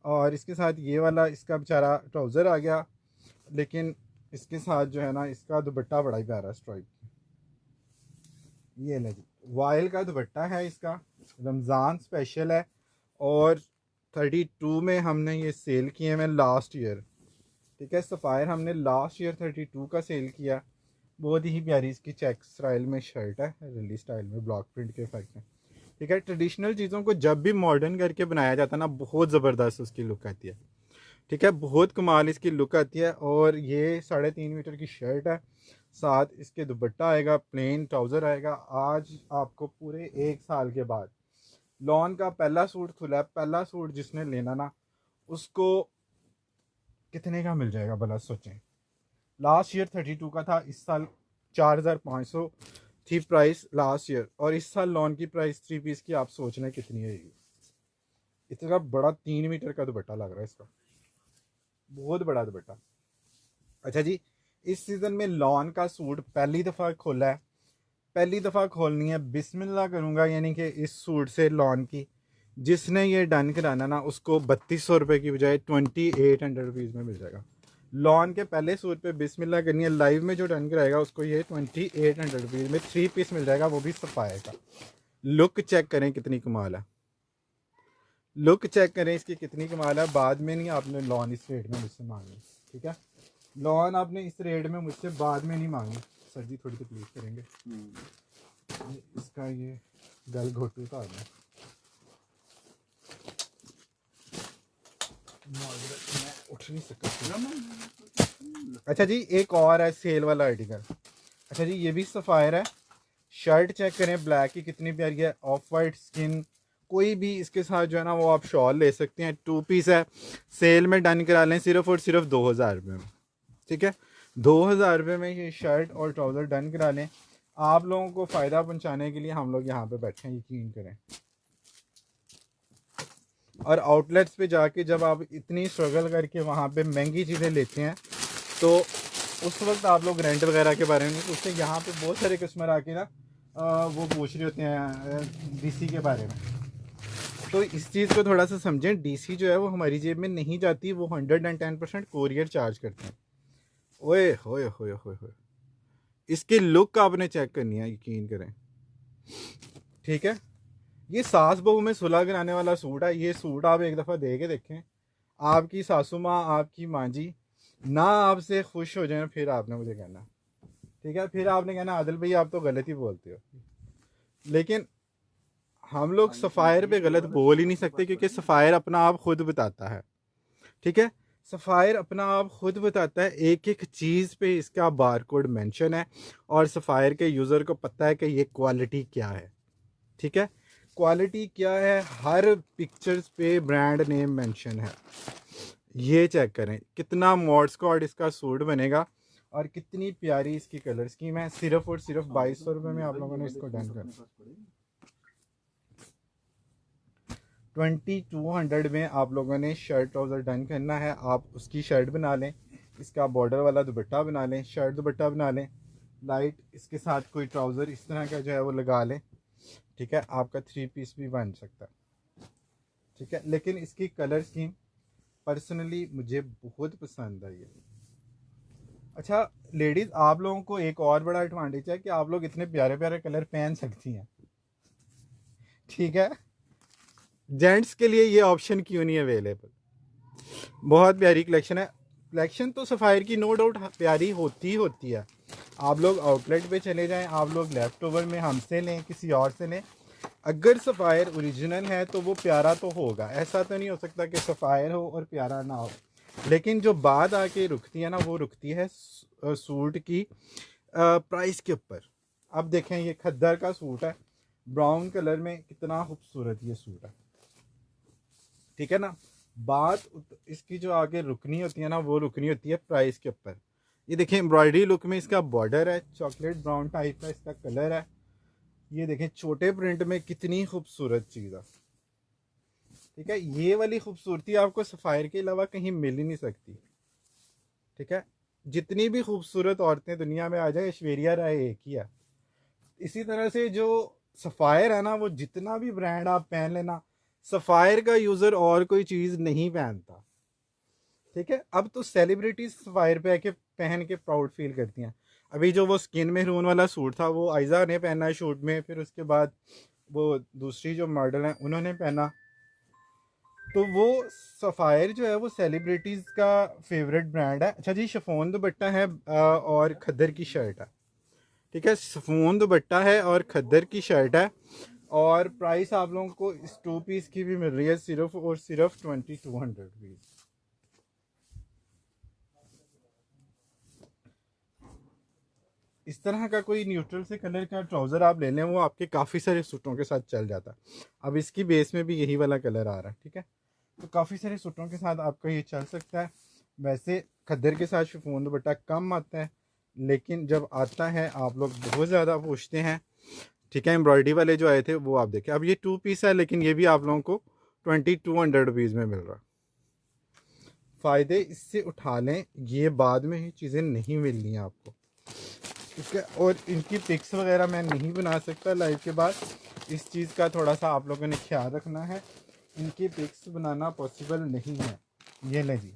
और इसके साथ ये वाला इसका बेचारा ट्राउज़र आ गया, लेकिन इसके साथ जो है ना इसका दुपट्टा बड़ा ही प्यारा स्ट्राइप। ये ले जी, वाइल का दुपट्टा है इसका, रमज़ान स्पेशल है और 32 में हमने ये सेल किए हैं लास्ट ईयर। ठीक है, सफ़ायर हमने लास्ट ईयर 32 का सेल किया। बहुत ही प्यारी इसकी चेक स्टाइल में शर्ट है, रली स्टाइल में ब्लॉक प्रिंट के इफेक्ट में। ठीक है, ट्रेडिशनल चीज़ों को जब भी मॉडर्न करके बनाया जाता है ना, बहुत ज़बरदस्त उसकी लुक आती है। ठीक है, बहुत कमाल इसकी लुक आती है। और ये 3.5 मीटर की शर्ट है, साथ इसके दुपट्टा आएगा, प्लेन ट्राउज़र आएगा। आज आपको पूरे 1 साल के बाद लॉन का पहला सूट खुला है। पहला सूट जिसने लेना ना उसको कितने का मिल जाएगा भला सोचें। लास्ट ईयर 32 का था, इस साल 4,500 थी प्राइस लास्ट ईयर, और इस साल लॉन की प्राइस 3 पीस की आप सोच रहे हैं कितनी है। इतना बड़ा 3 मीटर का दुपट्टा लग रहा है इसका, बहुत बड़ा दुपट्टा। अच्छा जी, इस सीज़न में लॉन का सूट पहली दफ़ा खोला है, पहली दफ़ा खोलनी है, बिस्मिल्लाह करूँगा। यानी कि इस सूट से लॉन की जिसने ये डन कराना ना उसको 3200 रुपये की बजाय 2800 रुपीज़ में मिल जाएगा। लॉन के पहले सूट पे बिस्मिल्लाह करनी है, लाइव में जो डन कराएगा उसको ये 2800 रुपीज़ में 3 पीस मिल जाएगा, वो भी सफ़ायर का। लुक चेक करें कितनी कमाल है, लुक चेक करें इसकी कितनी कमाल है। बाद में नहीं आपने लॉन इस रेट में मुझसे मांगी, ठीक है, लॉन आपने इस रेट में मुझसे बाद में नहीं मांगी। सर जी थोड़ी तकलीफ करेंगे, इसका ये गल घोटू का है, मैं उठ नहीं सकता। अच्छा जी एक और है सेल वाला आर्टिकल। अच्छा जी ये भी सफ़ायर है, शर्ट चेक करें ब्लैक की कितनी प्यारी है, ऑफ वाइट स्किन। कोई भी इसके साथ जो है ना वो आप शॉल ले सकते हैं। 2 पीस है, सेल में डन करा लें सिर्फ और सिर्फ 2000 रुपये में। ठीक है, 2000 रुपये में ये शर्ट और ट्राउज़र डन करा लें। आप लोगों को फ़ायदा पहुंचाने के लिए हम लोग यहाँ पे बैठे हैं, यकीन करें। और आउटलेट्स पे जाके जब आप इतनी स्ट्रगल करके वहाँ पे महंगी चीज़ें लेते हैं तो उस वक्त आप लोग रेंट वगैरह के बारे में नहीं पूछते। यहाँ पे बहुत सारे कस्टमर आके ना वो पूछ रहे होते हैं डीसी के बारे में। तो इस चीज़ को थोड़ा सा समझें, डीसी जो है वो हमारी जेब में नहीं जाती, वो 110% कोरियर चार्ज करते हैं। ओए होए होए होए होए, इसकी लुक आपने चेक करनी है, यकीन करें। ठीक है, ये सास बहू में सुलह कराने वाला सूट है। ये सूट आप एक दफ़ा दे के देखें, आपकी सासू माँ आपकी माँ जी ना आपसे खुश हो जाए, फिर आपने मुझे कहना, ठीक है, फिर आपने कहना आदिल भाई आप तो गलत ही बोलते हो। लेकिन हम लोग सफ़ायर पे गलत बोल ही नहीं सकते, क्योंकि सफ़ायर अपना आप खुद बताता है। ठीक है, सफ़ायर अपना आप खुद बताता है, एक एक चीज़ पे इसका बारकोड मेंशन है और सफ़ायर के यूज़र को पता है कि ये क्वालिटी क्या है। ठीक है, क्वालिटी क्या है, हर पिक्चर्स पे ब्रांड नेम मेंशन है। ये चेक करें कितना मॉड स्क्वाड इसका सूट बनेगा और कितनी प्यारी इसकी कलर स्कीम है। सिर्फ और सिर्फ 2200 रुपये में आप लोगों ने इसको डन करना। 2200 में आप लोगों ने शर्ट ट्राउज़र डन करना है। आप उसकी शर्ट बना लें, इसका बॉर्डर वाला दुपट्टा बना लें, शर्ट दुपट्टा बना लें, लाइट इसके साथ कोई ट्राउज़र इस तरह का जो है वो लगा लें। ठीक है, आपका 3 पीस भी बन सकता है। ठीक है, लेकिन इसकी कलर स्कीम पर्सनली मुझे बहुत पसंद आई है। अच्छा लेडीज़ आप लोगों को एक और बड़ा एडवांटेज है कि आप लोग इतने प्यारे प्यारे कलर पहन सकती हैं। ठीक है, जेंट्स के लिए ये ऑप्शन क्यों नहीं अवेलेबल। बहुत प्यारी कलेक्शन है। कलेक्शन तो सफ़ायर की नो डाउट प्यारी होती है। आप लोग आउटलेट पे चले जाएं, आप लोग लेफ़्ट ओवर में हमसे लें, किसी और से लें, अगर सफ़ायर ओरिजिनल है तो वो प्यारा तो होगा। ऐसा तो नहीं हो सकता कि सफ़ायर हो और प्यारा ना हो। लेकिन जो बात आके रुकती है ना वो रुकती है सूट की प्राइस के ऊपर। अब देखें ये खद्दर का सूट है, ब्राउन कलर में, कितना खूबसूरत ये सूट है। ठीक है ना, बात इसकी जो आगे रुकनी होती है ना वो रुकनी होती है प्राइस के ऊपर। ये देखिए एम्ब्रॉयडरी लुक में इसका बॉर्डर है, चॉकलेट ब्राउन टाइप का इसका कलर है। ये देखें छोटे प्रिंट में कितनी खूबसूरत चीज़ है। ठीक है, ये वाली खूबसूरती आपको सफ़ायर के अलावा कहीं मिल ही नहीं सकती। ठीक है, जितनी भी खूबसूरत औरतें दुनिया में आ जाए, ऐश्वर्या राय एक ही है। इसी तरह से जो सफ़ायर है ना, वो जितना भी ब्रांड आप पहन लेना, सफ़ायर का यूज़र और कोई चीज़ नहीं पहनता। ठीक है, अब तो सेलिब्रिटीज सफ़ायर पे आके पहन के प्राउड फील करती हैं। अभी जो वो स्किन मेहरून वाला सूट था वो आयजा ने पहना है शूट में, फिर उसके बाद वो दूसरी जो मॉडल हैं उन्होंने पहना। तो वो सफ़ायर जो है वो सेलिब्रिटीज़ का फेवरेट ब्रांड है। अच्छा जी, शिफॉन दुपट्टा है और खद्दर की शर्ट है। ठीक है, शिफॉन दुपट्टा है और खद्दर की शर्ट है। और प्राइस आप लोगों को इस 2 पीस की भी मिल रही है सिर्फ और सिर्फ 2200 रुपीज़। इस तरह का कोई न्यूट्रल से कलर का ट्राउज़र आप ले लें, वो आपके काफ़ी सारे सूटों के साथ चल जाता है। अब इसकी बेस में भी यही वाला कलर आ रहा है। ठीक है, तो काफ़ी सारे सूटों के साथ आपका ये चल सकता है। वैसे खद्दर के साथ शिफॉन दुपट्टा कम आता है, लेकिन जब आता है आप लोग बहुत ज़्यादा पूछते हैं। ठीक है, एम्ब्रॉयडरी वाले जो आए थे वो आप देखें। अब ये 2 पीस है, लेकिन ये भी आप लोगों को 2200 रुपीज़ में मिल रहा है। फ़ायदे इससे उठा लें, ये बाद में ही चीज़ें नहीं मिलनी है आपको। ठीक है, और इनकी पिक्स वगैरह मैं नहीं बना सकता लाइव के बाद, इस चीज़ का थोड़ा सा आप लोगों ने ख्याल रखना है। इनकी पिक्स बनाना पॉसिबल नहीं है। ये ले जी,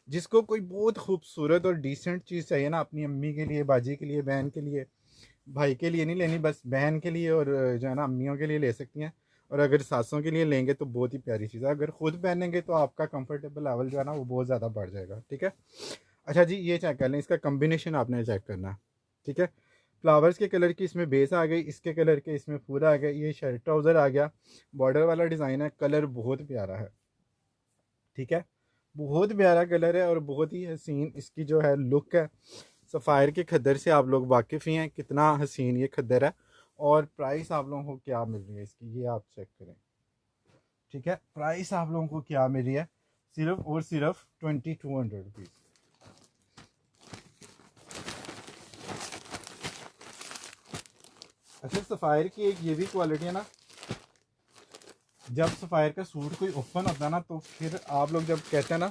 जिसको कोई बहुत खूबसूरत और डिसेंट चीज़ चाहिए ना, अपनी अम्मी के लिए, बाजी के लिए, बहन के लिए, भाई के लिए नहीं लेनी, बस बहन के लिए और जो है ना अम्मियों के लिए ले सकती हैं। और अगर सासों के लिए लेंगे तो बहुत ही प्यारी चीज़ है। अगर खुद पहनेंगे तो आपका कंफर्टेबल लेवल जो है ना वो बहुत ज़्यादा बढ़ जाएगा। ठीक है, अच्छा जी, ये चेक कर लें, इसका कम्बिनेशन आपने चेक करना है। ठीक है, फ्लावर्स के कलर की इसमें बेस आ गई, इसके कलर के इसमें पूरा आ गया, ये शर्ट ट्राउज़र आ गया, बॉर्डर वाला डिज़ाइन है, कलर बहुत प्यारा है। ठीक है, बहुत प्यारा कलर है और बहुत ही हसीन इसकी जो है लुक है। सफ़ायर के खद्दर से आप लोग वाकिफ़ ही हैं कितना हसीन ये खद्दर है। और प्राइस आप लोगों को क्या मिल रही है इसकी, ये आप चेक करें। ठीक है, प्राइस आप लोगों को क्या मिल रही है, सिर्फ और सिर्फ 2200 रुपीज़। अच्छा, सफ़ायर की एक ये भी क्वालिटी है ना, जब सफ़ायर का सूट कोई ओपन होता है ना, तो फिर आप लोग जब कहते हैं ना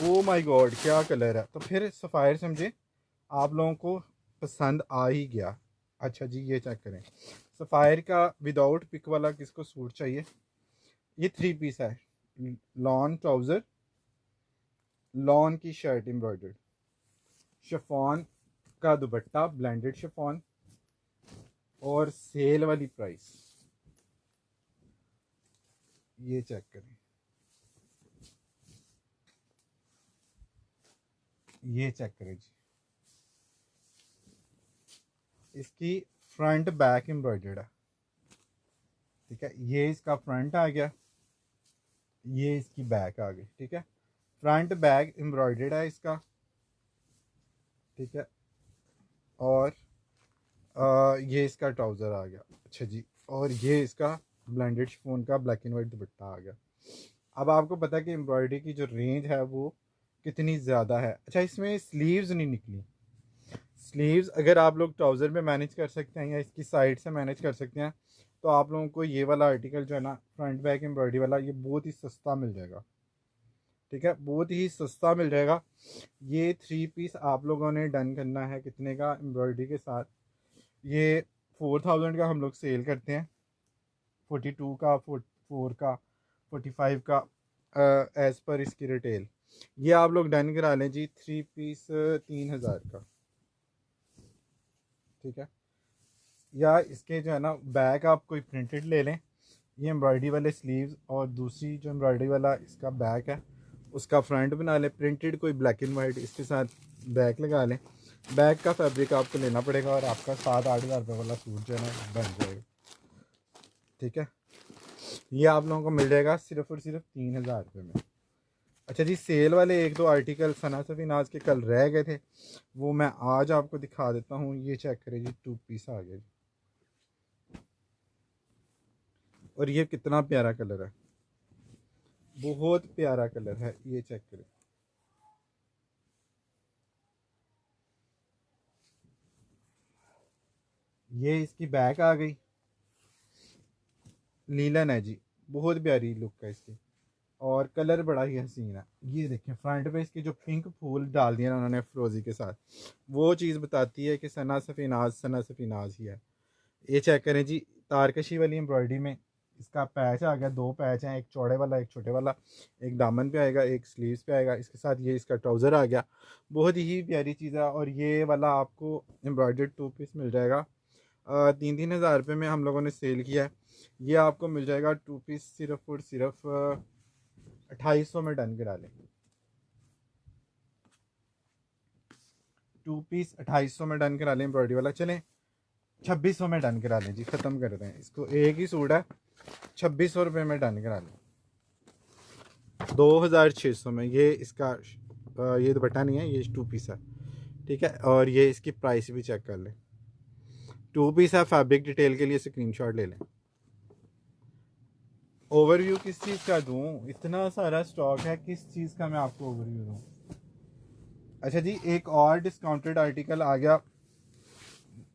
ओ माय गॉड क्या कलर है, तो फिर सफ़ायर समझे आप लोगों को पसंद आ ही गया। अच्छा जी, ये चेक करें, सफ़ायर का विदाउट पिक वाला किसको सूट चाहिए, ये 3 पीस है। लॉन ट्राउज़र, लॉन की शर्ट एम्ब्रॉयडर्ड, शिफॉन का दुपट्टा ब्लेंडेड शिफॉन, और सेल वाली प्राइस। ये चेक करें, ये चेक करें जी, इसकी फ्रंट बैक एम्ब्रॉयडर्ड है। ठीक है, ये इसका फ्रंट आ गया, ये इसकी बैक आ गई। ठीक है, फ्रंट बैक एम्ब्रॉयडर्ड है इसका। ठीक है, और ये इसका ट्राउज़र आ गया। अच्छा जी, और ये इसका ब्लेंडेड शिफॉन का ब्लैक एंड वाइट दुपट्टा आ गया। अब आपको पता है कि एम्ब्रॉयडरी की जो रेंज है वो कितनी ज़्यादा है। अच्छा, इसमें स्लीव्स नहीं निकली। स्लीव्स अगर आप लोग ट्राउज़र में मैनेज कर सकते हैं या इसकी साइड से मैनेज कर सकते हैं, तो आप लोगों को ये वाला आर्टिकल जो है ना फ्रंट बैक एम्ब्रॉयडरी वाला, ये बहुत ही सस्ता मिल जाएगा। ठीक है, बहुत ही सस्ता मिल जाएगा। ये 3 पीस आप लोगों ने डन करना है कितने का एम्ब्रॉयडरी के साथ, ये 4000 का हम लोग सेल करते हैं, 42 का, 44 का, 45 का, एज़ पर इसकी रिटेल। ये आप लोग डन करा लें जी, 3 पीस 3000 का। ठीक है, या इसके जो है ना बैक आप कोई प्रिंटेड ले लें, ये एम्ब्रॉयडरी वाले स्लीव्स, और दूसरी जो एम्ब्रॉयडरी वाला इसका बैक है उसका फ्रंट बना लें प्रिंटेड, कोई ब्लैक एंड वाइट इसके साथ बैक लगा लें। बैक का फैब्रिक आपको लेना पड़ेगा और आपका 7-8 हज़ार रुपये वाला सूट जो है ना बन जाएगा। ठीक है, ये आप लोगों को मिल जाएगा सिर्फ और सिर्फ 3000 रुपये में। अच्छा जी, सेल वाले 1-2 आर्टिकल सना सफीनाज के कल रह गए थे, वो मैं आज आपको दिखा देता हूँ। ये चेक करें जी, 2 पीस आ गया जी, और ये कितना प्यारा कलर है, बहुत प्यारा कलर है। ये चेक करें, ये इसकी बैक आ गई, लीलन है जी, बहुत प्यारी लुक है इसकी और कलर बड़ा ही हसीन है। ये देखें फ्रंट पे इसकी जो पिंक फूल डाल दिए ना उन्होंने फ्रोजी के साथ, वो चीज़ बताती है कि सना सफ़ीनाज सना सफ़ीनाज ही है। ये चेक करें जी, तारकशी वाली एम्ब्रॉयडरी में इसका पैच आ गया, दो पैच हैं, एक चौड़े वाला एक छोटे वाला, एक दामन पे आएगा एक स्लीव्स पे आएगा, इसके साथ ये इसका ट्राउज़र आ गया। बहुत ही प्यारी चीज़ है और ये वाला आपको एम्ब्रॉयडर्ड 2 पीस मिल जाएगा 3,000 रुपये में हम लोगों ने सेल किया है। ये आपको मिल जाएगा 2 पीस सिर्फ और सिर्फ 2800 में डन करा लें। 2 पीस 2800 में डन करा लें एम्ब्रॉयडरी वाला। चलें 2600 में डन करा लें जी, ख़त्म कर दें इसको, एक ही सूट है 2600 रुपये में डन करा लें। 2600 में ये इसका ये दुपट्टा नहीं है, ये 2 पीस है, ठीक है। और ये इसकी प्राइस भी चेक कर लें, 2 पीस है। फैब्रिक डिटेल के लिए स्क्रीनशॉट ले लें। ओवरव्यू किस चीज़ का दूँ, इतना सारा स्टॉक है, किस चीज़ का मैं आपको ओवरव्यू दूँ। अच्छा जी, एक और डिस्काउंटेड आर्टिकल आ गया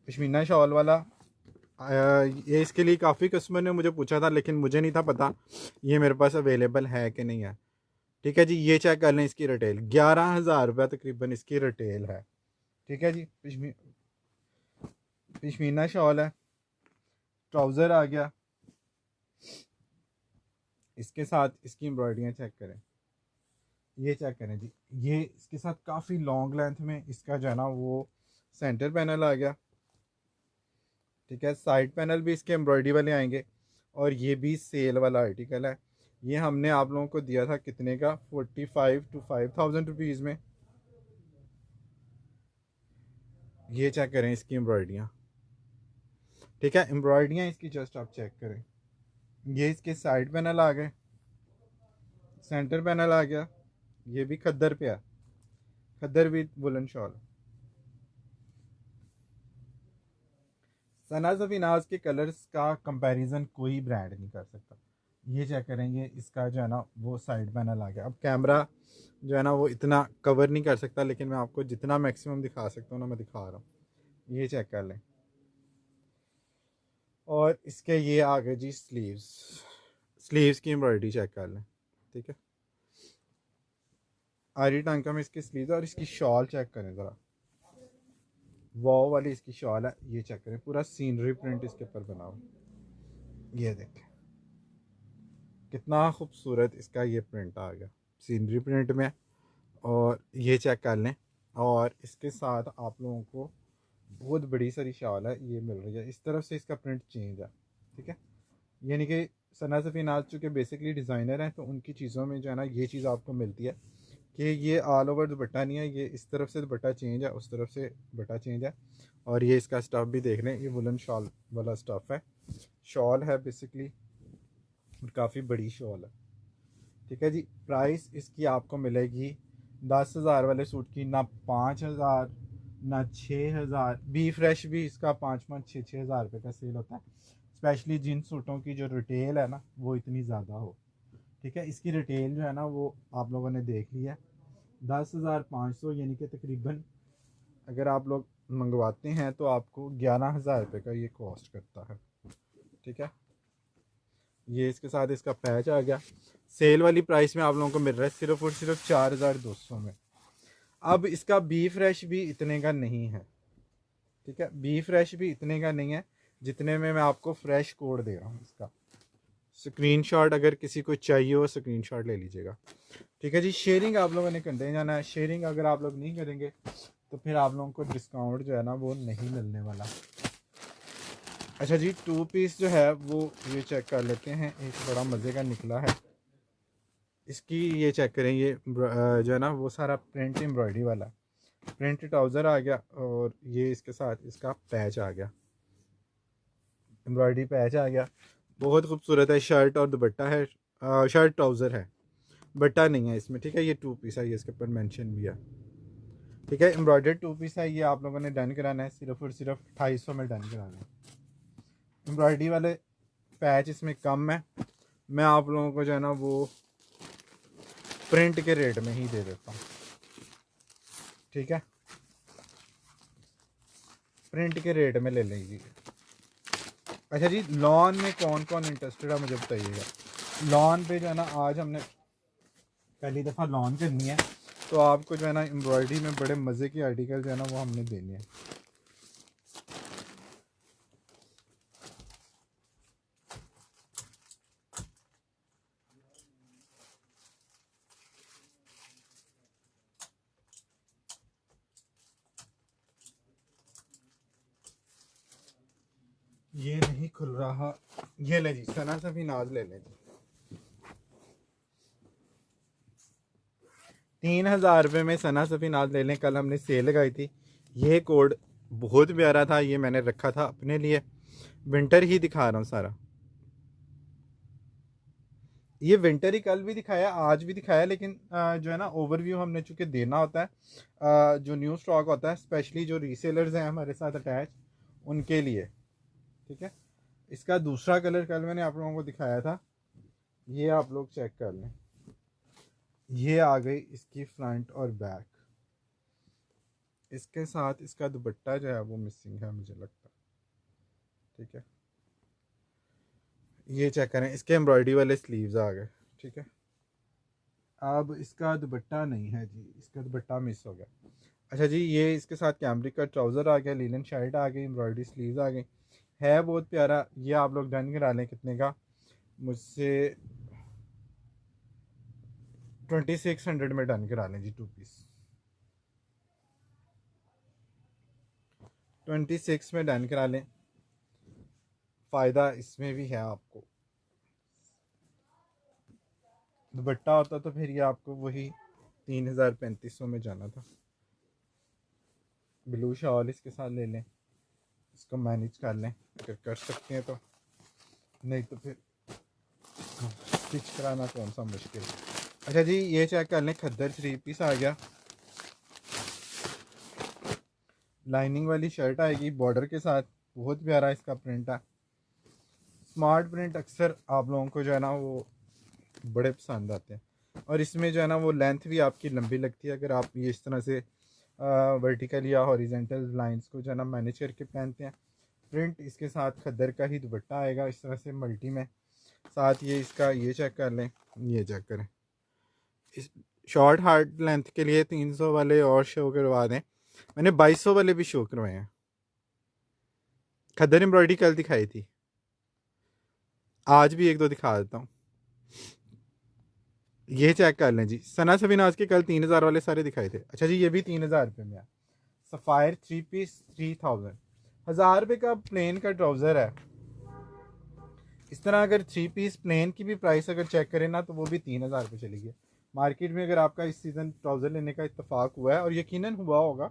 पश्मीना शॉल वाला। ये इसके लिए काफ़ी कस्टमर ने मुझे पूछा था लेकिन मुझे नहीं था पता ये मेरे पास अवेलेबल है कि नहीं है, ठीक है जी। ये चेक कर लें, इसकी रिटेल 11,000 रुपये तकरीबन इसकी रिटेल है, ठीक है जी। पश्मीना शॉल है, ट्राउज़र आ गया, इसके साथ इसकी एम्ब्रॉयडरियाँ चेक करें, ये चेक करें जी। ये इसके साथ काफ़ी लॉन्ग लेंथ में इसका जो है ना वो सेंटर पैनल आ गया, ठीक है। साइड पैनल भी इसके एम्ब्रॉयडरी वाले आएंगे और ये भी सेल वाला आर्टिकल है। ये हमने आप लोगों को दिया था कितने का, 45 to 5,000 रुपीज़ में। ये चेक करें इसकी एम्ब्रॉयडरियाँ, ठीक है। एम्ब्रॉयडरियाँ इसकी जस्ट आप चेक करें, ये इसके साइड पैनल आ गए, सेंटर पैनल आ गया, ये भी खद्दर पे है, खद्दर विद वुलन शॉल। सना सफीनाज के कलर्स का कंपैरिजन कोई ब्रांड नहीं कर सकता। ये चेक करेंगे, इसका जो है ना वो साइड पैनल आ गया। अब कैमरा जो है ना वो इतना कवर नहीं कर सकता लेकिन मैं आपको जितना मैक्सिमम दिखा सकता हूँ ना मैं दिखा रहा हूँ। ये चेक कर लें और इसके ये आ गए जी स्लीव्स, स्लीव्स की एम्ब्रॉयडरी चेक कर लें, ठीक है। आरी टांका में इसकी स्लीव्स और इसकी शॉल चेक करें ज़रा, वॉव वाली इसकी शॉल है। ये चेक करें, पूरा सीनरी प्रिंट इसके ऊपर बना हुआ, ये देखें कितना खूबसूरत इसका ये प्रिंट आ गया सीनरी प्रिंट में। और ये चेक कर लें और इसके साथ आप लोगों को बहुत बड़ी सारी शॉल है ये मिल रही है, इस तरफ से इसका प्रिंट चेंज है, ठीक है। यानी कि सना सफीनाज चूँकि बेसिकली डिज़ाइनर हैं तो उनकी चीज़ों में जो है ना ये चीज़ आपको मिलती है कि ये ऑल ओवर दुपट्टा नहीं है, ये इस तरफ से दुपट्टा चेंज है, उस तरफ से दुपट्टा चेंज है। और ये इसका स्टफ़ भी देख लें, ये वुलन शॉल वाला स्टफ़ है, शॉल है बेसिकली और काफ़ी बड़ी शॉल है, ठीक है जी। प्राइस इसकी आपको मिलेगी 10,000 वाले सूट की ना 5,000 ना 6,000। बी फ्रेश भी इसका 5,500-6,000 रुपये का सेल होता है, स्पेशली जिन सूटों की जो रिटेल है ना वो इतनी ज़्यादा हो, ठीक है। इसकी रिटेल जो है ना वो आप लोगों ने देख लिया 10,500, यानी कि तकरीबन अगर आप लोग मंगवाते हैं तो आपको 11,000 रुपये का ये कॉस्ट करता है, ठीक है। ये इसके साथ इसका पैच आ गया। सेल वाली प्राइस में आप लोगों को मिल रहा है सिर्फ और सिर्फ 4,200 में। अब इसका बी फ्रेश भी इतने का नहीं है, ठीक है। बी फ्रेश भी इतने का नहीं है जितने में मैं आपको फ्रेश कोड दे रहा हूँ। इसका स्क्रीनशॉट अगर किसी को चाहिए हो स्क्रीनशॉट ले लीजिएगा, ठीक है जी। शेयरिंग आप लोगों ने करते जाना है, शेयरिंग अगर आप लोग नहीं करेंगे तो फिर आप लोगों को डिस्काउंट जो है ना वो नहीं मिलने वाला। अच्छा जी, 2 पीस जो है वो ये चेक कर लेते हैं, एक बड़ा मज़े का निकला है। इसकी ये चेक करें, ये जो है ना वो सारा प्रिंट एम्ब्रॉयडरी वाला, प्रिंट ट्राउज़र आ गया और ये इसके साथ इसका पैच आ गया, एम्ब्रॉयडरी पैच आ गया, बहुत खूबसूरत है। शर्ट और दुपट्टा है, शर्ट ट्राउज़र है, बट्टा नहीं है इसमें, ठीक है। ये 2 पीस है, ये इसके ऊपर मेंशन भी है, ठीक है। एम्ब्रॉयडर्ड 2 पीस है, ये आप लोगों ने डन कराना है सिर्फ और सिर्फ 250 में डन कराना है। एम्ब्रॉयडरी वाले पैच इसमें कम है, मैं आप लोगों को जो है ना वो प्रिंट के रेट में ही दे देता हूँ, ठीक है। प्रिंट के रेट में ले लीजिए। अच्छा जी, लॉन में कौन कौन इंटरेस्टेड है मुझे बताइएगा। लॉन पे जो है ना, आज हमने पहली दफ़ा लॉन करनी है, तो आपको जो है ना एम्ब्रॉयडरी में बड़े मज़े की आर्टिकल जो है ना वो हमने देने हैं। ये नहीं खुल रहा, ये ले जी, सना सभी नाज ले लें जी। 3,000 रुपये में सना सफ़ी नाज ले लें। कल हमने सेल लगाई थी, ये कोड बहुत प्यारा था, ये मैंने रखा था अपने लिए। विंटर ही दिखा रहा हूँ सारा, ये विंटर ही कल भी दिखाया, आज भी दिखाया, लेकिन जो है ना ओवरव्यू हमने चूँकि देना होता है, जो न्यू स्टॉक होता है, स्पेशली जो रीसेलर्स हैं हमारे साथ अटैच, उनके लिए। ठीक है, इसका दूसरा कलर कल मैंने आप लोगों को दिखाया था, ये आप लोग चेक कर लें। ये आ गई इसकी फ्रंट और बैक, इसके साथ इसका दुपट्टा जो है वो मिसिंग है मुझे लगता है। ठीक है, ये चेक करें, इसके एम्ब्रॉयडरी वाले स्लीव्स आ गए। ठीक है, अब इसका दुपट्टा नहीं है जी, इसका दुपट्टा मिस हो गया। अच्छा जी, ये इसके साथ कैमरिक का ट्राउज़र आ गया, लिनन शर्ट आ गई, एम्ब्रॉयडरी स्लीव्स आ गई, है बहुत प्यारा। ये आप लोग डन करा लें, कितने का मुझसे 2600 में डन करा लें जी, 2 पीस 26 में डन करा लें, फ़ायदा इसमें भी है आपको। दुपट्टा होता तो फिर ये आपको वही 3,035 में जाना था। ब्लू शॉल इसके साथ ले लें, इसको मैनेज कर लें अगर कर सकते हैं तो, नहीं तो फिर स्टिच कराना कौन सा मुश्किल। अच्छा जी, ये चेक कर लें, खद्दर 3 पीस आ गया, लाइनिंग वाली शर्ट आएगी बॉर्डर के साथ, बहुत प्यारा इसका प्रिंट है, स्मार्ट प्रिंट अक्सर आप लोगों को जो है ना वो बड़े पसंद आते हैं। और इसमें जो है ना वो लेंथ भी आपकी लंबी लगती है, अगर आप ये इस तरह से वर्टिकल या हॉरिजेंटल लाइंस को जो है ना मैनेज करके पहनते हैं। प्रिंट इसके साथ खद्दर का ही दुपट्टा आएगा इस तरह से मल्टी में, साथ ये इसका ये चेक कर लें, ये चेक करें। इस शॉर्ट हार्ड लेंथ के लिए 300 वाले और शो करवा दें, मैंने 2200 वाले भी शो करवाए हैं। खद्दर एम्ब्रॉयडरी कल दिखाई थी, आज भी एक दो दिखा देता हूँ। ये चेक कर लें जी, सना सबिनाज के कल 3,000 वाले सारे दिखाए थे। अच्छा जी, ये भी 3,000 रुपये में है, सफ़ायर 3 पीस 3000, 1,000 रुपये का प्लेन का ट्राउज़र है। इस तरह अगर 3 पीस प्लेन की भी प्राइस अगर चेक करें ना, तो वो भी 3,000 रुपये चली गई मार्केट में। अगर आपका इस सीज़न ट्राउज़र लेने का इत्तेफाक हुआ है, और यकीनन हुआ होगा,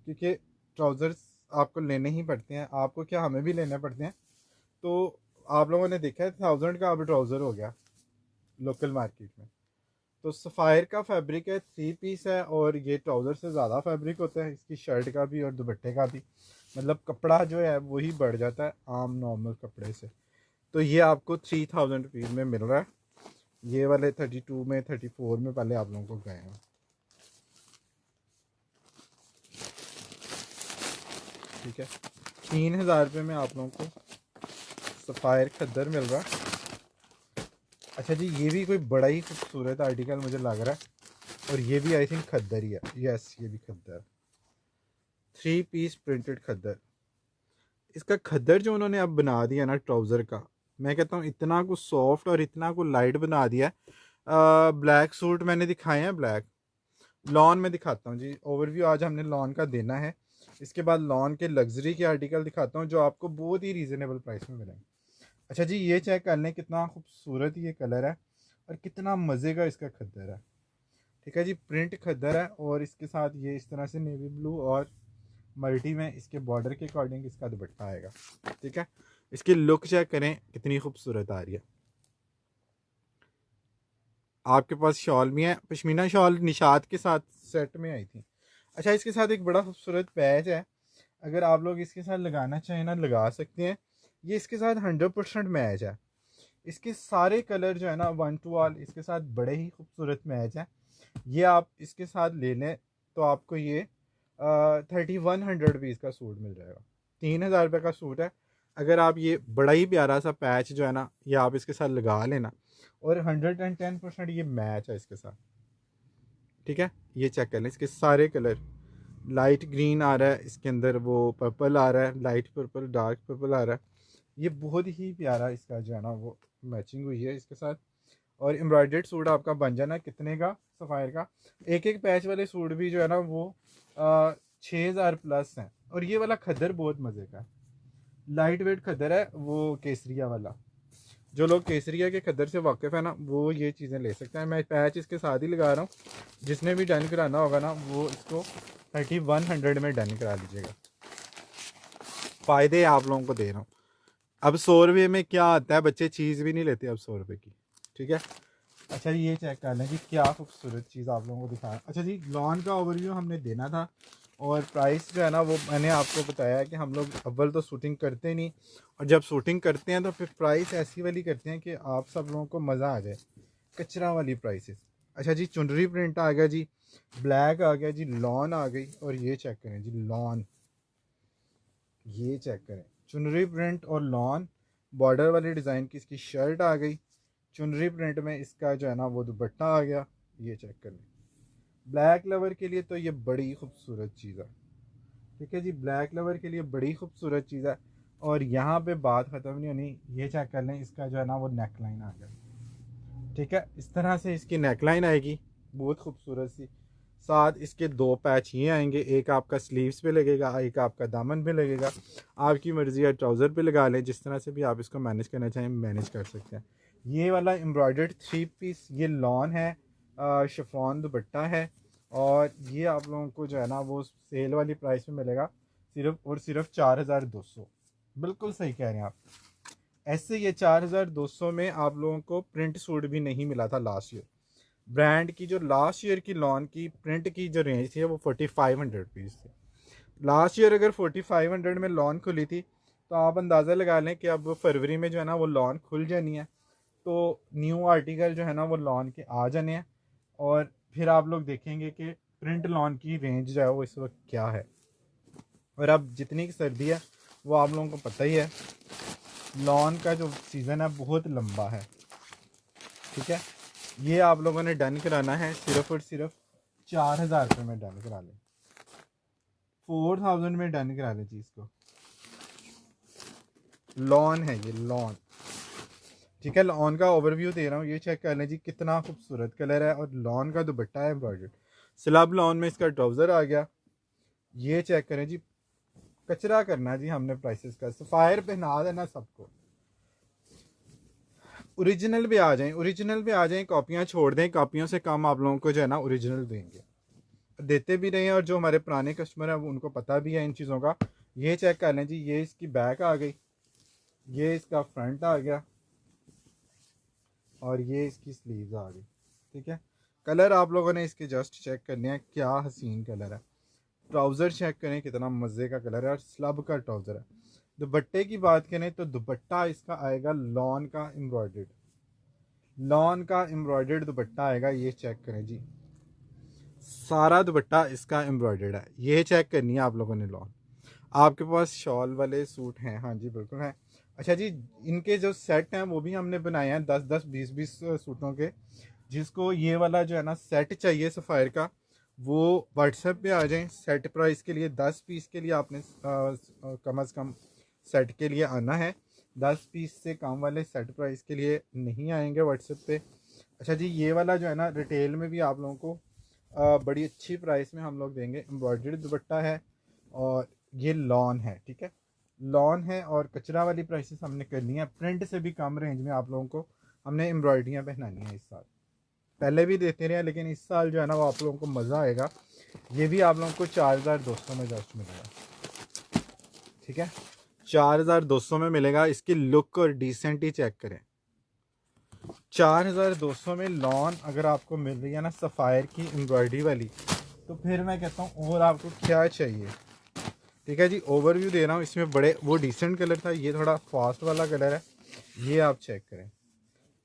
क्योंकि ट्राउज़र्स आपको लेने ही पड़ते हैं, आपको क्या हमें भी लेने पड़ते हैं, तो आप लोगों ने देखा है 1000 का अब ट्राउज़र हो गया लोकल मार्केट में। तो सफ़ायर का फैब्रिक है, 3 पीस है, और ये ट्राउज़र से ज़्यादा फैब्रिक होता है इसकी शर्ट का भी और दुपट्टे का भी, मतलब कपड़ा जो है वही बढ़ जाता है आम नॉर्मल कपड़े से। तो ये आपको 3000 रुपीज़ में मिल रहा है। ये वाले 32 में 34 में पहले आप लोगों को गए हैं। ठीक है, 3,000 रुपये में आप लोगों को सफ़ायर खद्दर मिल रहा है। अच्छा जी, ये भी कोई बड़ा ही खूबसूरत आर्टिकल मुझे लग रहा है, और ये भी आई थिंक खद्दर ही है, यस ये भी खद्दर, 3 पीस प्रिंटेड खद्दर। इसका खद्दर जो उन्होंने अब बना दिया ना ट्राउज़र का, मैं कहता हूँ इतना कुछ सॉफ्ट और इतना कुछ लाइट बना दिया है। ब्लैक सूट मैंने दिखाए हैं, ब्लैक लॉन में दिखाता हूँ जी, ओवरव्यू आज हमने लॉन का देना है। इसके बाद लॉन के लग्जरी के आर्टिकल दिखाता हूँ जो आपको बहुत ही रीज़नेबल प्राइस में मिलेंगे। अच्छा जी, ये चेक कर लें, कितना खूबसूरत ये कलर है और कितना मज़े का इसका खद्दर है। ठीक है जी, प्रिंट खद्दर है, और इसके साथ ये इस तरह से नेवी ब्लू और मल्टी में इसके बॉर्डर के अकॉर्डिंग इसका दुपट्टा आएगा। ठीक है, इसकी लुक चेक करें कितनी खूबसूरत आ रही है। आपके पास शॉल भी है, पश्मीना शॉल निशात के साथ सेट में आई थी। अच्छा, इसके साथ एक बड़ा खूबसूरत पैच है, अगर आप लोग इसके साथ लगाना चाहें ना लगा सकते हैं। ये इसके साथ 100% मैच है, इसके सारे कलर जो है ना 1 to ऑल इसके साथ बड़े ही खूबसूरत मैच है। ये आप इसके साथ ले लें तो आपको ये 3100 रुपीज़ का सूट मिल जाएगा। 3,000 रुपये का सूट है, अगर आप ये बड़ा ही प्यारा सा पैच जो है ना ये आप इसके साथ लगा लेना, और 110% ये मैच है इसके साथ, ठीक है। ये चेक कर लें, इसके सारे कलर, लाइट ग्रीन आ रहा है इसके अंदर, वो पर्पल आ रहा है, लाइट पर्पल, डार्क पर्पल आ रहा है। ये बहुत ही प्यारा इसका जो है ना वो मैचिंग हुई है इसके साथ। और एम्ब्रॉयडर्ड सूट आपका बन जाना कितने का सफ़ायर का, एक एक पैच वाले सूट भी जो है ना वो 6,000 प्लस हैं। और ये वाला खद्दर बहुत मज़े का है, लाइट वेट खद्दर है वो केसरिया वाला। जो लोग केसरिया के खद्दर से वाकिफ़ है ना वो ये चीज़ें ले सकते हैं। मैं पैच इसके साथ ही लगा रहा हूँ, जिसने भी डन कराना होगा ना वो इसको 3100 में डन करा लीजिएगा। फ़ायदे आप लोगों को दे रहा हूँ। अब 100 रुपये में क्या आता है, बच्चे चीज़ भी नहीं लेते अब 100 रुपये की, ठीक है। अच्छा जी ये चेक कर लें जी, क्या खूबसूरत चीज़ आप लोगों को दिखाया। अच्छा जी लॉन का ओवरव्यू हमने देना था, और प्राइस जो है ना वो मैंने आपको बताया कि हम लोग अव्वल तो शूटिंग करते नहीं, और जब शूटिंग करते हैं तो फिर प्राइस ऐसी वाली करते हैं कि आप सब लोगों को मज़ा आ जाए, कचरा वाली प्राइसेस। अच्छा जी चुनरी प्रिंट आ गया जी, ब्लैक आ गया जी, लॉन आ गई, और ये चेक करें जी लॉन, ये चेक करें चुनरी प्रिंट और लॉन, बॉर्डर वाली डिज़ाइन की इसकी शर्ट आ गई, चुनरी प्रिंट में इसका जो है ना वो दुपट्टा आ गया। ये चेक कर लें, ब्लैक लवर के लिए तो ये बड़ी खूबसूरत चीज़ है, ठीक है जी, ब्लैक लवर के लिए बड़ी खूबसूरत चीज़ है। और यहाँ पे बात ख़त्म नहीं होनी, ये चेक कर लें, इसका जो है ना वो नेक लाइन आ गया, ठीक है। इस तरह से इसकी नेक लाइन आएगी बहुत खूबसूरत सी, साथ इसके दो पैच ये आएंगे, एक आपका स्लीव्स पे लगेगा, एक आपका दामन पे लगेगा। आपकी मर्ज़ी है ट्राउज़र पे लगा लें, जिस तरह से भी आप इसको मैनेज करना चाहें मैनेज कर सकते हैं। ये वाला एम्ब्रॉयडर्ड 3 पीस ये लॉन है, शिफॉन दुपट्टा है, और ये आप लोगों को जो है ना वो सेल वाली प्राइस में मिलेगा सिर्फ और सिर्फ 4200। बिल्कुल सही कह रहे हैं आप। ऐसे ये 4200 में आप लोगों को प्रिंट सूट भी नहीं मिला था लास्ट ईयर। ब्रांड की जो लास्ट ईयर की लॉन की प्रिंट की जो रेंज थी वो 4500 रुपीज़ थी। लास्ट ईयर अगर 4500 में लॉन खुली थी तो आप अंदाज़ा लगा लें कि अब फरवरी में जो है ना वो लॉन खुल जानी है, तो न्यू आर्टिकल जो है ना वो लॉन के आ जाने हैं। और फिर आप लोग देखेंगे कि प्रिंट लॉन की रेंज जो है वो इस वक्त क्या है। और अब जितनी की सर्दी है वो आप लोगों को पता ही है, लॉन का जो सीज़न है बहुत लंबा है, ठीक है। ये आप लोगों ने डन कराना है सिर्फ और सिर्फ 4000 रुपये में डन करा लें, 4000 में डन करा लें चीज़ को। लॉन है ये लॉन, ठीक है। लॉन का ओवरव्यू दे रहा हूँ, ये चेक कर लें जी कितना खूबसूरत कलर है, और लॉन का दुपट्टा है एम्ब्रॉयडर्ड, स्लब लॉन में इसका ट्राउज़र आ गया। ये चेक करें जी, कचरा करना जी हमने प्राइसेस का, सफ़ायर पहना देना सबको। ओरिजिनल पे आ जाएं, ओरिजिनल पे आ जाएं, कॉपियाँ छोड़ दें, कॉपियों से कम आप लोगों को जो है ना ओरिजिनल देंगे, देते भी रहे हैं। और जो हमारे पुराने कस्टमर हैं उनको पता भी है इन चीज़ों का। ये चेक कर लें जी, ये इसकी बैक आ गई, ये इसका फ्रंट आ गया, और ये इसकी स्लीव्स आ गई, ठीक है। कलर आप लोगों ने इसके जस्ट चेक करने हैं, क्या हसीन कलर है। ट्राउज़र चेक करें कितना मज़े का कलर है, और स्लब का ट्राउज़र है। दुपट्टे की बात करें तो दुपट्टा इसका आएगा लॉन का एम्ब्रॉयडर्ड, लॉन का एम्ब्रॉयडर्ड दुपट्टा आएगा। ये चेक करें जी, सारा दुपट्टा इसका एम्ब्रॉयडर्ड है। ये चेक करनी है आप लोगों ने लॉन। आपके पास शॉल वाले सूट हैं? हाँ जी बिल्कुल हैं। अच्छा जी, इनके जो सेट हैं वो भी हमने बनाए हैं 10-10 20-20 सूटों के। जिसको ये वाला जो है ना सेट चाहिए सफ़ायर का, वो व्हाट्सएप पे आ जाएं। सेट प्राइस के लिए 10 पीस के लिए आपने कम अज़ कम सेट के लिए आना है, 10 पीस से कम वाले सेट प्राइस के लिए नहीं आएंगे व्हाट्सएप पे। अच्छा जी, ये वाला जो है ना रिटेल में भी आप लोगों को बड़ी अच्छी प्राइस में हम लोग देंगे। एम्ब्रॉयडर्ड दुपट्टा है, और ये लॉन है, ठीक है। लॉन है, और कचरा वाली प्राइसेस हमने करनी है। प्रिंट से भी कम रेंज में आप लोगों को हमने एम्ब्रॉयडरियाँ पहनानी है इस साल। पहले भी देते रहे लेकिन इस साल जो है ना वो आप लोगों को मज़ा आएगा। ये भी आप लोगों को 4200 में जस्ट मिलेगा, ठीक है। 4200 में मिलेगा। इसकी लुक और डिसेंटी चेक करें। 4200 में लॉन अगर आपको मिल रही है ना सफ़ायर की एम्ब्रॉयडरी वाली, तो फिर मैं कहता हूँ और आपको क्या चाहिए, ठीक है जी। ओवरव्यू दे रहा हूँ, इसमें बड़े वो डिसेंट कलर था, ये थोड़ा फास्ट वाला कलर है। ये आप चेक करें,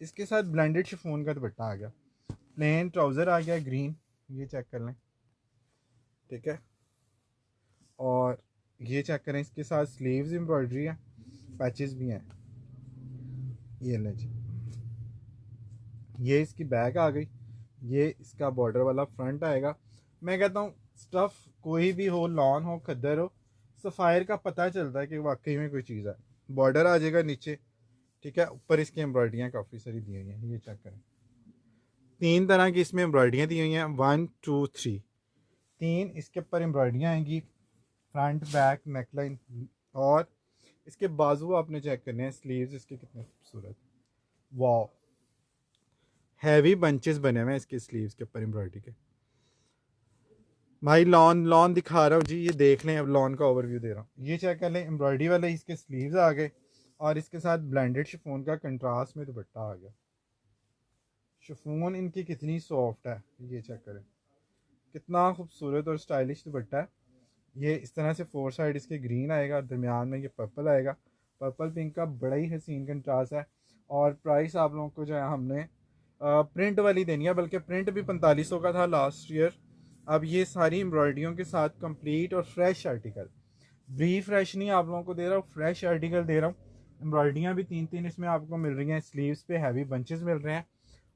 इसके साथ ब्लेंडेड शिफॉन का दुपट्टा आ गया, प्लेन ट्राउज़र आ गया ग्रीन, ये चेक कर लें, ठीक है। और ये चेक करें, इसके साथ स्लीव्स एम्ब्रॉयडरी है, पैचेस भी हैं। ये ले जी, ये इसकी बैक आ गई, ये इसका बॉर्डर वाला फ्रंट आएगा। मैं कहता हूँ स्टफ़ कोई भी हो, लॉन हो, खद्दर हो, सफ़ायर का पता चलता है कि वाकई में कोई चीज़ है। बॉर्डर आ जाएगा नीचे, ठीक है। ऊपर इसकी एम्ब्रॉयडरियाँ काफ़ी सारी दी हुई हैं, ये चेक करें। 3 तरह की इसमें एम्ब्रॉयडरियाँ दी हुई हैं, 1 2 3, 3 इसके ऊपर एम्ब्रॉयडरियाँ आएंगी, फ्रंट बैक नेकलाइन। और इसके बाजू आपने चेक करने हैं, स्लीव्स इसके कितने खूबसूरत, वाह, हैवी बंचेस बने हुए हैं इसके स्लीव्स के ऊपर एम्ब्रॉयडरी के। भाई लॉन लॉन दिखा रहा हूँ जी, ये देख लें, अब लॉन का ओवरव्यू दे रहा हूँ, ये चेक कर लें। एम्ब्रॉयडरी वाले इसके स्लीव्स आ गए और इसके साथ ब्लेंडेड शिफॉन का कंट्रास्ट में दुपट्टा आ गया। शिफॉन इनकी कितनी सॉफ्ट है, ये चेक करें, कितना खूबसूरत और स्टाइलिश दुपट्टा है। ये इस तरह से 4 साइड इसके ग्रीन आएगा, दरमियान में ये पर्पल आएगा, पर्पल पिंक का बड़ा ही हसीन कंट्रास्ट है। और प्राइस आप लोगों को जो है हमने प्रिंट वाली देनी है, बल्कि प्रिंट भी 4500 का था लास्ट ईयर। अब ये सारी एम्ब्रॉयडरियों के साथ कंप्लीट और फ्रेश आर्टिकल, ब्री फ्रेश नहीं आप लोगों को दे रहा हूँ, फ्रेश आर्टिकल दे रहा हूँ। एम्ब्रॉयडरियाँ भी 3 इसमें आपको मिल रही हैं, स्लीव्स पे हैवी बंचेस मिल रहे हैं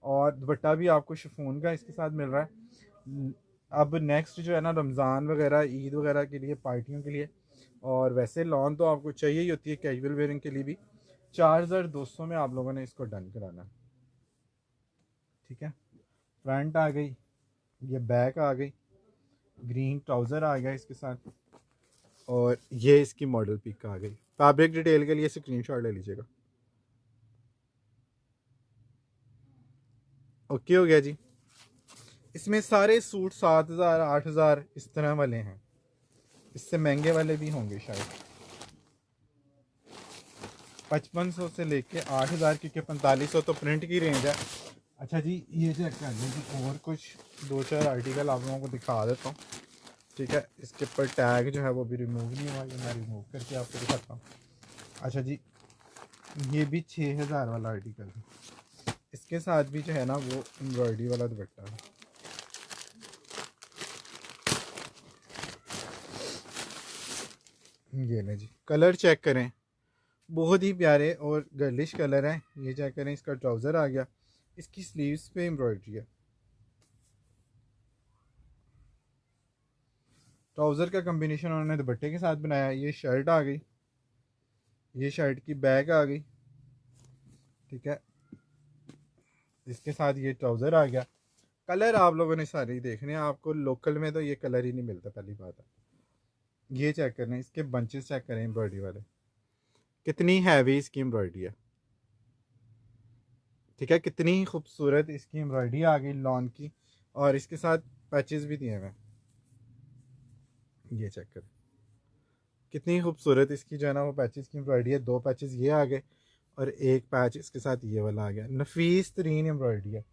और दुपट्टा भी आपको शिफॉन का इसके साथ मिल रहा है। अब नेक्स्ट जो है ना, रमज़ान वगैरह, ईद वगैरह के लिए, पार्टियों के लिए, और वैसे लॉन तो आपको चाहिए ही होती है कैजुअल वेयरिंग के लिए भी, 4200 में आप लोगों ने इसको डन कराना, ठीक है। फ्रंट आ गई, ये बैक आ गई, ग्रीन ट्राउज़र आ गया इसके साथ, और ये इसकी मॉडल पिक आ गई। फैब्रिक डिटेल के लिए स्क्रीनशॉट ले लीजिएगा। ओके हो गया जी। इसमें सारे सूट 7000 8000 इस तरह वाले हैं, इससे महंगे वाले भी होंगे शायद, 5500 से लेके 8000, क्योंकि 4500 तो प्रिंट की रेंज है। अच्छा जी, ये चेक कर लीजिए, और कुछ 2-4 आर्टिकल आप लोगों को दिखा देता हूँ, ठीक है। इसके ऊपर टैग जो है वो भी रिमूव नहीं हुआ, ये मैं रिमूव करके आपको दिखाता हूँ। अच्छा जी, ये भी 6000 वाला आर्टिकल है, इसके साथ भी जो है ना वो एम्ब्रॉयडरी वाला दुपट्टा है। ये ले जी, कलर चेक करें, बहुत ही प्यारे और गर्लिश कलर है। ये चेक करें, इसका ट्राउज़र आ गया, इसकी स्लीव्स पे एम्ब्रॉयडरी है, ट्राउज़र का कम्बिनेशन उन्होंने दुपट्टे के साथ बनाया। ये शर्ट आ गई, ये शर्ट की बैक आ गई, ठीक है। इसके साथ ये ट्राउज़र आ गया। कलर आप लोगों ने सारे ही देखने हैं, आपको लोकल में तो ये कलर ही नहीं मिलता, पहली बात है। ये चेक करें, इसके बंचेस चेक करें एम्ब्रॉयडरी वाले, कितनी हैवी इसकी एम्ब्रॉयडरी है, ठीक है। कितनी खूबसूरत इसकी एम्ब्रॉयडरी आ गई लॉन की, और इसके साथ पैचेस भी दिए हुए, ये चेक करें, कितनी खूबसूरत इसकी जो है ना वो पैचेस की एम्ब्रॉयडरी है। 2 पैचेस ये आ गए और एक पैच इसके साथ ये वाला आ गया, नफीस तरीन एम्ब्रॉयडरी है।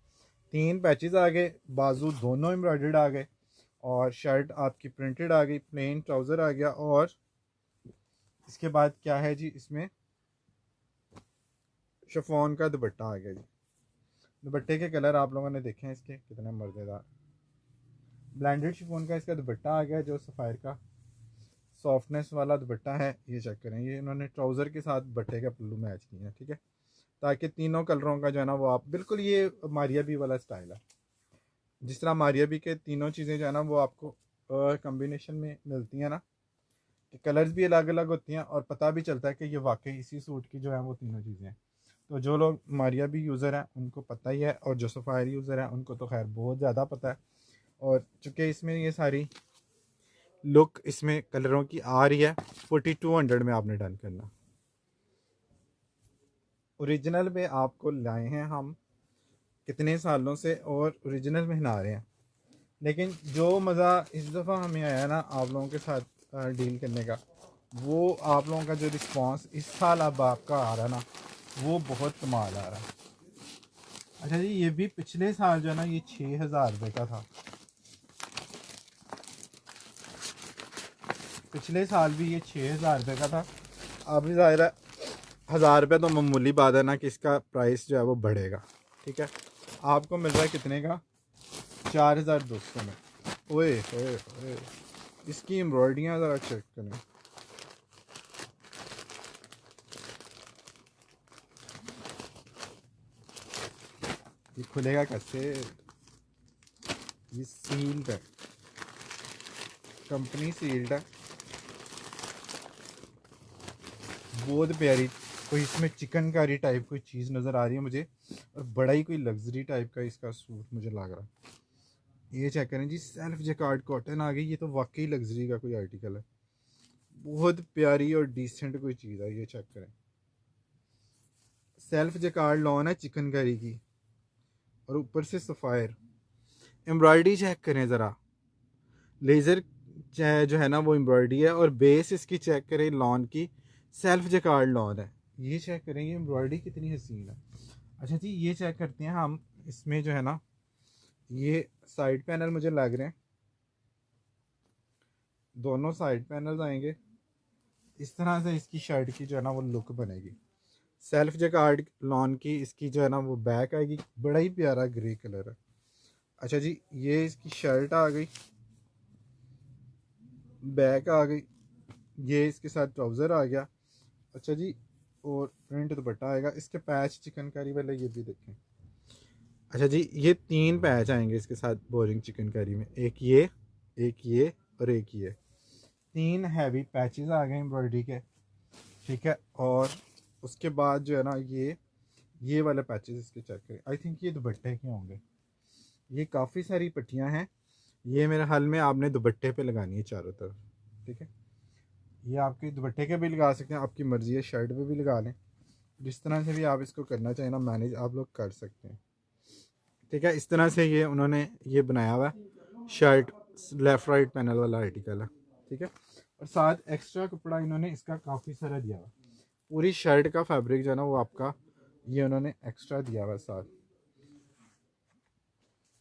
3 पैचेस आ गए, बाजू दोनों एम्ब्रॉयडर्ड आ गए, और शर्ट आपकी प्रिंटेड आ गई, प्लेन ट्राउज़र आ गया। और इसके बाद क्या है जी, इसमें शिफॉन का दुपट्टा आ गया जी। दुपट्टे के कलर आप लोगों ने देखे हैं इसके, कितने मज़ेदार, ब्लेंडेड शिफॉन का इसका दुपट्टा आ गया, जो सफ़ायर का सॉफ्टनेस वाला दुपट्टा है। ये चेक करें, ये इन्होंने ट्राउज़र के साथ दुपट्टे का पल्लू मैच किया है, ठीक है, ताकि तीनों कलरों का जो है ना वो आप बिल्कुल, ये मारिया बी वाला स्टाइल है, जिस तरह मारिया बी के तीनों चीज़ें जो है ना वो आपको कम्बिनेशन में मिलती हैं ना, कि कलर्स भी अलग अलग होती हैं और पता भी चलता है कि ये वाकई इसी सूट की जो है वो तीनों चीज़ें हैं। तो जो लोग मारिया बी यूज़र हैं उनको पता ही है, और जो सफ़ायर यूज़र हैं उनको तो खैर बहुत ज़्यादा पता है। और चूँकि इसमें ये सारी लुक इसमें कलरों की आ रही है, 4200 में आपने डन करना। ओरिजिनल में आपको लाए हैं हम कितने सालों से, और ओरिजिनल में नहा रहे हैं, लेकिन जो मज़ा इस दफ़ा हमें आया ना आप लोगों के साथ डील करने का, वो आप लोगों का जो रिस्पांस इस साल अब आपका आ रहा है ना, वो बहुत कमाल आ रहा है। अच्छा जी, ये भी पिछले साल जो है ना ये 6000 रुपये का था, पिछले साल भी ये 6000 रुपये का था। अब ज़ाहिर है 1000 रुपये तो मामूली बात है ना कि इसका प्राइस जो है वो बढ़ेगा, ठीक है। आपको मिल रहा है कितने का, 4200 में। ओए ओए ओए, इसकी एम्ब्रॉयडरियाँ ज़रा चेक करें, ये खुलेगा कैसे? ये सील्ड है, कंपनी सील्ड है। बहुत प्यारी कोई इसमें चिकनकारी टाइप कोई चीज़ नज़र आ रही है मुझे, और बड़ा ही कोई लग्जरी टाइप का इसका सूट मुझे लग रहा है। ये चेक करें जी, सेल्फ जैकार्ड कॉटन आ गई। ये तो वाकई लग्जरी का कोई आर्टिकल है, बहुत प्यारी और डिसेंट कोई चीज़ है। ये चेक करें, सेल्फ जैकार्ड लॉन है चिकनकारी की, और ऊपर से सफ़ायर एम्ब्रॉयडरी चेक करें ज़रा, लेज़र जो है ना वो एम्ब्रॉयडरी है, और बेस इसकी चेक करें लॉन की, सेल्फ जैकार्ड लॉन है। ये चेक करें, ये एम्ब्रॉयडरी कितनी हसीन है। अच्छा जी, ये चेक करते हैं हम इसमें जो है ना, ये साइड पैनल मुझे लग रहे हैं, दोनों साइड पैनल्स आएंगे। इस तरह से इसकी शर्ट की जो है ना वो लुक बनेगी। सेल्फ जैकार्ड लॉन की इसकी जो है ना वो बैक आएगी, बड़ा ही प्यारा ग्रे कलर है। अच्छा जी, ये इसकी शर्ट आ गई, बैक आ गई, ये इसके साथ ट्राउज़र आ गया। अच्छा जी, और प्रिंट दुपट्टा आएगा। इसके पैच चिकनकारी वाले ये भी देखें। अच्छा जी, ये 3 पैच आएंगे इसके साथ बोरिंग चिकनकारी में, एक ये और एक ये। 3 हैवी पैचेस आ गए एम्ब्रॉयडरी के, ठीक है। और उसके बाद जो है ना ये वाले पैचेस इसके चेक करें। आई थिंक ये दुपट्टे के होंगे। ये काफ़ी सारी पट्टियां हैं, ये मेरे हाल में आपने दुपट्टे पे लगानी है चारों तरफ, ठीक है। ये आपके दुपट्टे के भी लगा सकते हैं, आपकी मर्ज़ी है, शर्ट पे भी लगा लें, जिस तरह से भी आप इसको करना चाहें ना मैनेज आप लोग कर सकते हैं, ठीक है। इस तरह से ये उन्होंने ये बनाया हुआ है शर्ट, लेफ़्ट राइट पैनल वाला आर्टिकल है, ठीक है। और साथ एक्स्ट्रा कपड़ा इन्होंने इसका काफ़ी सारा दिया हुआ, पूरी शर्ट का फैब्रिक जो है ना वो आपका ये उन्होंने एक्स्ट्रा दिया हुआ साथ।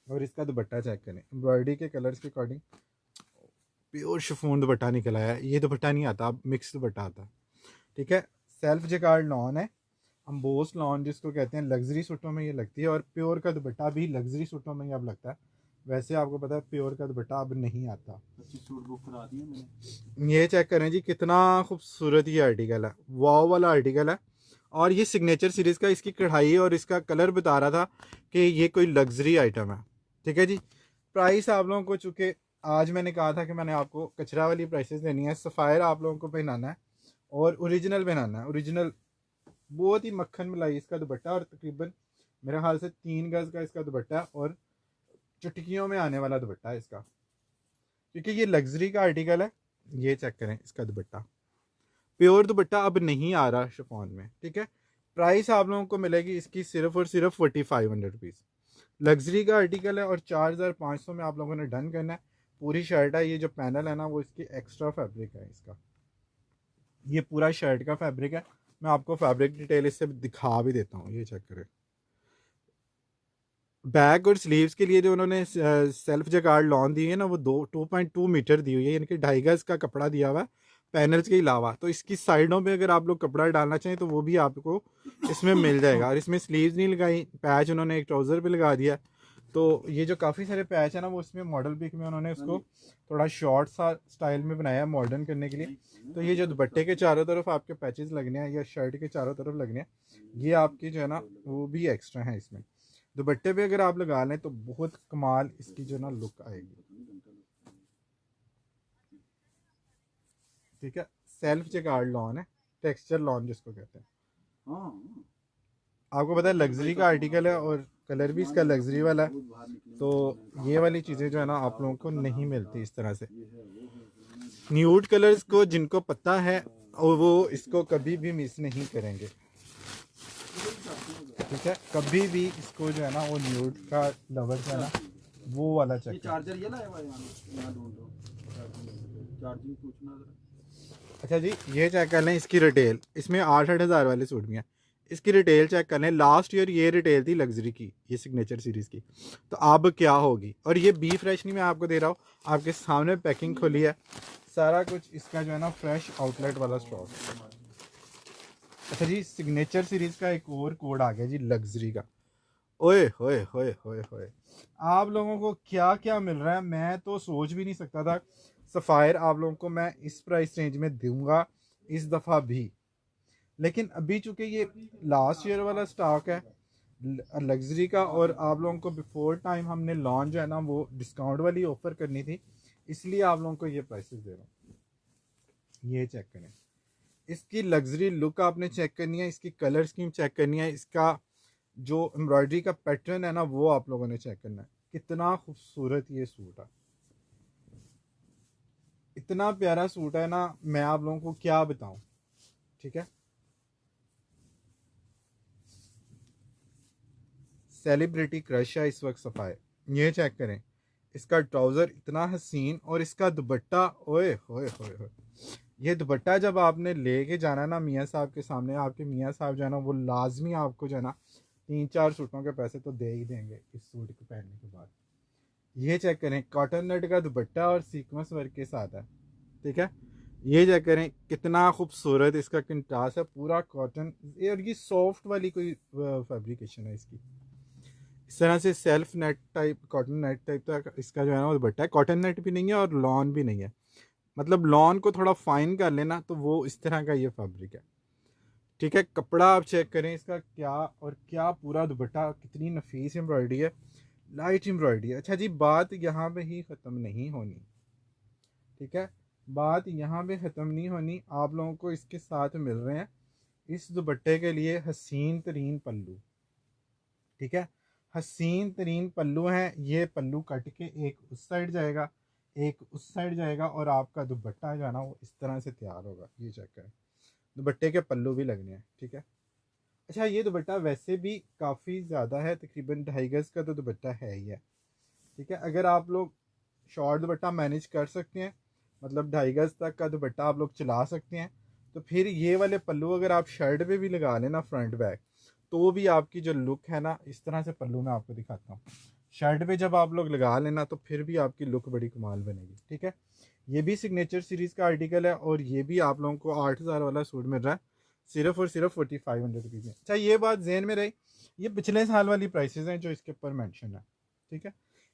और इसका दुपट्टा चेक करें, एम्ब्रॉयडरी के कलर्स के अकॉर्डिंग प्योर शिफॉन दुपट्टा निकला है। ये दुपट्टा नहीं आता, अब मिक्स दुपट्टा आता है, ठीक है। सेल्फ जैकार्ड लॉन है, अम्बोस लॉन जिसको कहते हैं। लग्जरी सूटों में ये लगती है, और प्योर का दुपट्टा भी लग्जरी सूटों में ही अब लगता है। वैसे आपको पता है प्योर का दुपट्टा अब नहीं आता। सूट बुक करा दिया मैंने। ये चेक करें जी, कितना खूबसूरत ये आर्टिकल है, वाव वाला आर्टिकल है। और ये सिग्नेचर सीरीज़ का, इसकी कढ़ाई और इसका कलर बता रहा था कि ये कोई लग्जरी आइटम है, ठीक है जी। प्राइस आप लोगों को, चूँकि आज मैंने कहा था कि मैंने आपको कचरा वाली प्राइसेस देनी है, सफ़ायर आप लोगों को पहनाना है और ओरिजिनल पहनाना है। ओरिजिनल बहुत ही मक्खन मलाई इसका दुपट्टा, और तकरीबन मेरे ख्याल से 3 गज़ का इसका दुपट्टा, और चुटकियों में आने वाला दुपट्टा है इसका, क्योंकि ये लग्जरी का आर्टिकल है। ये चेक करें इसका दुपट्टा, प्योर दुपट्टा अब नहीं आ रहा शिफॉन में, ठीक है। प्राइस आप लोगों को मिलेगी इसकी सिर्फ और सिर्फ 4500 रुपीज़। लग्जरी का आर्टिकल है, और 4500 में आप लोगों ने डन करना है। पूरी शर्ट है, ये जो पैनल है ना वो इसकी एक्स्ट्रा फैब्रिक है इसका, ये पूरा शर्ट का फैब्रिक है। मैं आपको फैब्रिक डिटेल इससे दिखा भी देता हूँ, ये चेक करें। बैक और स्लीव्स के लिए जो उन्होंने सेल्फ जैकार्ड लॉन दी है ना वो 2.2 मीटर दी हुई है, यानी कि 2.5 गज का कपड़ा दिया हुआ है पैनल्स के अलावा। तो इसकी साइडों पे अगर आप लोग कपड़ा डालना चाहें तो वो भी आपको इसमें मिल जाएगा। और इसमें स्लीव्स नहीं लगाई, पैच उन्होंने एक ट्राउज़र पे लगा दिया। तो ये जो काफ़ी सारे पैच है ना वो इसमें मॉडल पिक में उन्होंने उसको थोड़ा शॉर्ट सा स्टाइल में बनाया है मॉडर्न करने के लिए। तो ये जो दुपट्टे के चारों तरफ आपके पैचेस लगने हैं या शर्ट के चारों तरफ लगने हैं, ये आपकी जो है ना वो भी एक्स्ट्रा है इसमें। दुपट्टे पे अगर आप लगा लें तो बहुत कमाल इसकी जो ना लुक आएगी, ठीक है। सेल्फ जैकार्ड लॉन है, टेक्सचर लॉन जिसको कहते हैं। आपको पता है लग्जरी का आर्टिकल है, और कलर भी इसका लग्जरी वाला है। तो ये वाली चीज़ें जो है ना आप लोगों को नहीं मिलती इस तरह से। न्यूड कलर्स को जिनको पता है और वो इसको कभी भी मिस नहीं करेंगे, ठीक है। कभी भी इसको जो है ना वो न्यूड का लवर जो है ना वो वाला चेक। चार्जर ये लाया हुआ है यहाँ ढूंढ लो, चार्जिंग पूछना जरा। अच्छा जी, ये चेक कर लें इसकी रिटेल, इसमें 8-8 हज़ार वाले सूट भी हैं। इसकी रिटेल चेक कर लें, लास्ट ईयर ये रिटेल थी लग्जरी की, ये सिग्नेचर सीरीज़ की, तो अब क्या होगी। और ये बी फ्रेश नहीं मैं आपको दे रहा हूँ, आपके सामने पैकिंग खुली है, सारा कुछ इसका जो है ना फ्रेश आउटलेट वाला स्टॉक। अच्छा जी, सिग्नेचर सीरीज़ का एक और कोड आ गया जी लग्जरी का। ओए होए होए होए होए, आप लोगों को क्या क्या मिल रहा है, मैं तो सोच भी नहीं सकता था। सफ़ायर आप लोगों को मैं इस प्राइस रेंज में दूंगा इस दफ़ा भी, लेकिन अभी चूंकि ये लास्ट ईयर वाला स्टॉक है लग्जरी का। और आप लोगों को बिफोर टाइम हमने लॉन्च जो है ना वो डिस्काउंट वाली ऑफ़र करनी थी, इसलिए आप लोगों को ये प्राइसेस दे रहा हूँ। ये चेक करें, इसकी लग्जरी लुक आपने चेक करनी है, इसकी कलर स्कीम चेक करनी है, इसका जो एम्ब्रॉयडरी का पैटर्न है ना वो आप लोगों ने चेक करना है। कितना खूबसूरत ये सूट है, इतना प्यारा सूट है ना, मैं आप लोगों को क्या बताऊं। ठीक है, सेलिब्रिटी क्रश है इस वक्त सफ़ायर। ये चेक करें, इसका ट्राउज़र इतना हसीन और इसका दुपट्टा, ओए होए होए होए। ये दुपट्टा जब आपने लेके जाना ना मियाँ साहब के सामने, आपके मियाँ साहब जो है ना वो लाजमी आपको जो है ना 3-4 सूटों के पैसे तो दे ही देंगे इस सूट को पहनने के बाद। ये चेक करें, कॉटन नेट का दुपट्टा और सीक्वेंस वर्क के साथ है। ठीक है, ये चेक करें कितना खूबसूरत इसका कंट्रास्ट है, पूरा कॉटन। और ये सॉफ्ट वाली कोई फैब्रिकेशन है इसकी, इस तरह से self net type, cotton net type का इसका जो है ना वो दुपट्टा है। कॉटन नेट भी नहीं है और लॉन भी नहीं है, मतलब लॉन को थोड़ा फाइन कर लेना तो वो इस तरह का ये फैब्रिक है। ठीक है, कपड़ा आप चेक करें इसका क्या, और क्या पूरा दुपट्टा, कितनी नफीस एम्ब्रॉयडरी है, लाइट एम्ब्रॉयडरी है। अच्छा जी, बात यहाँ पे ही ख़त्म नहीं होनी। ठीक है, बात यहाँ पे ख़त्म नहीं होनी, आप लोगों को इसके साथ मिल रहे हैं इस दुपट्टे के लिए हसीन तरीन पल्लू। ठीक है, हसीन तरीन पल्लू हैं। ये पल्लू कट के एक उस साइड जाएगा, एक उस साइड जाएगा, और आपका दुपट्टा जो है ना वो इस तरह से तैयार होगा। ये चेक करें, दुपट्टे के पल्लू भी लगने हैं। ठीक है, अच्छा ये दुपट्टा वैसे भी काफ़ी ज़्यादा है, तकरीबन 2.5 गज़ का तो दुपट्टा है ही है। ठीक है, अगर आप लोग शॉर्ट दुपट्टा मैनेज कर सकते हैं, मतलब 2.5 गज़ तक का दुपट्टा आप लोग चला सकते हैं, तो फिर ये वाले पल्लू अगर आप शर्ट पे भी लगा लेना फ्रंट बैक, तो भी आपकी जो लुक है ना, इस तरह से पल्लू मैं आपको दिखाता हूँ, शर्ट पे जब आप लोग लगा लेना तो फिर भी आपकी लुक बड़ी कमाल बनेगी। ठीक है, ये भी सिग्नेचर सीरीज़ का आर्टिकल है, और ये भी आप लोगों को 8,000 वाला सूट मिल रहा है सिर्फ और सिर्फ 4500 रुपीज़ में। अच्छा ये बात जहन में रही, ये पिछले साल वाली प्राइसेस हैं जो इसके ऊपर मेंशन है। ठीक है,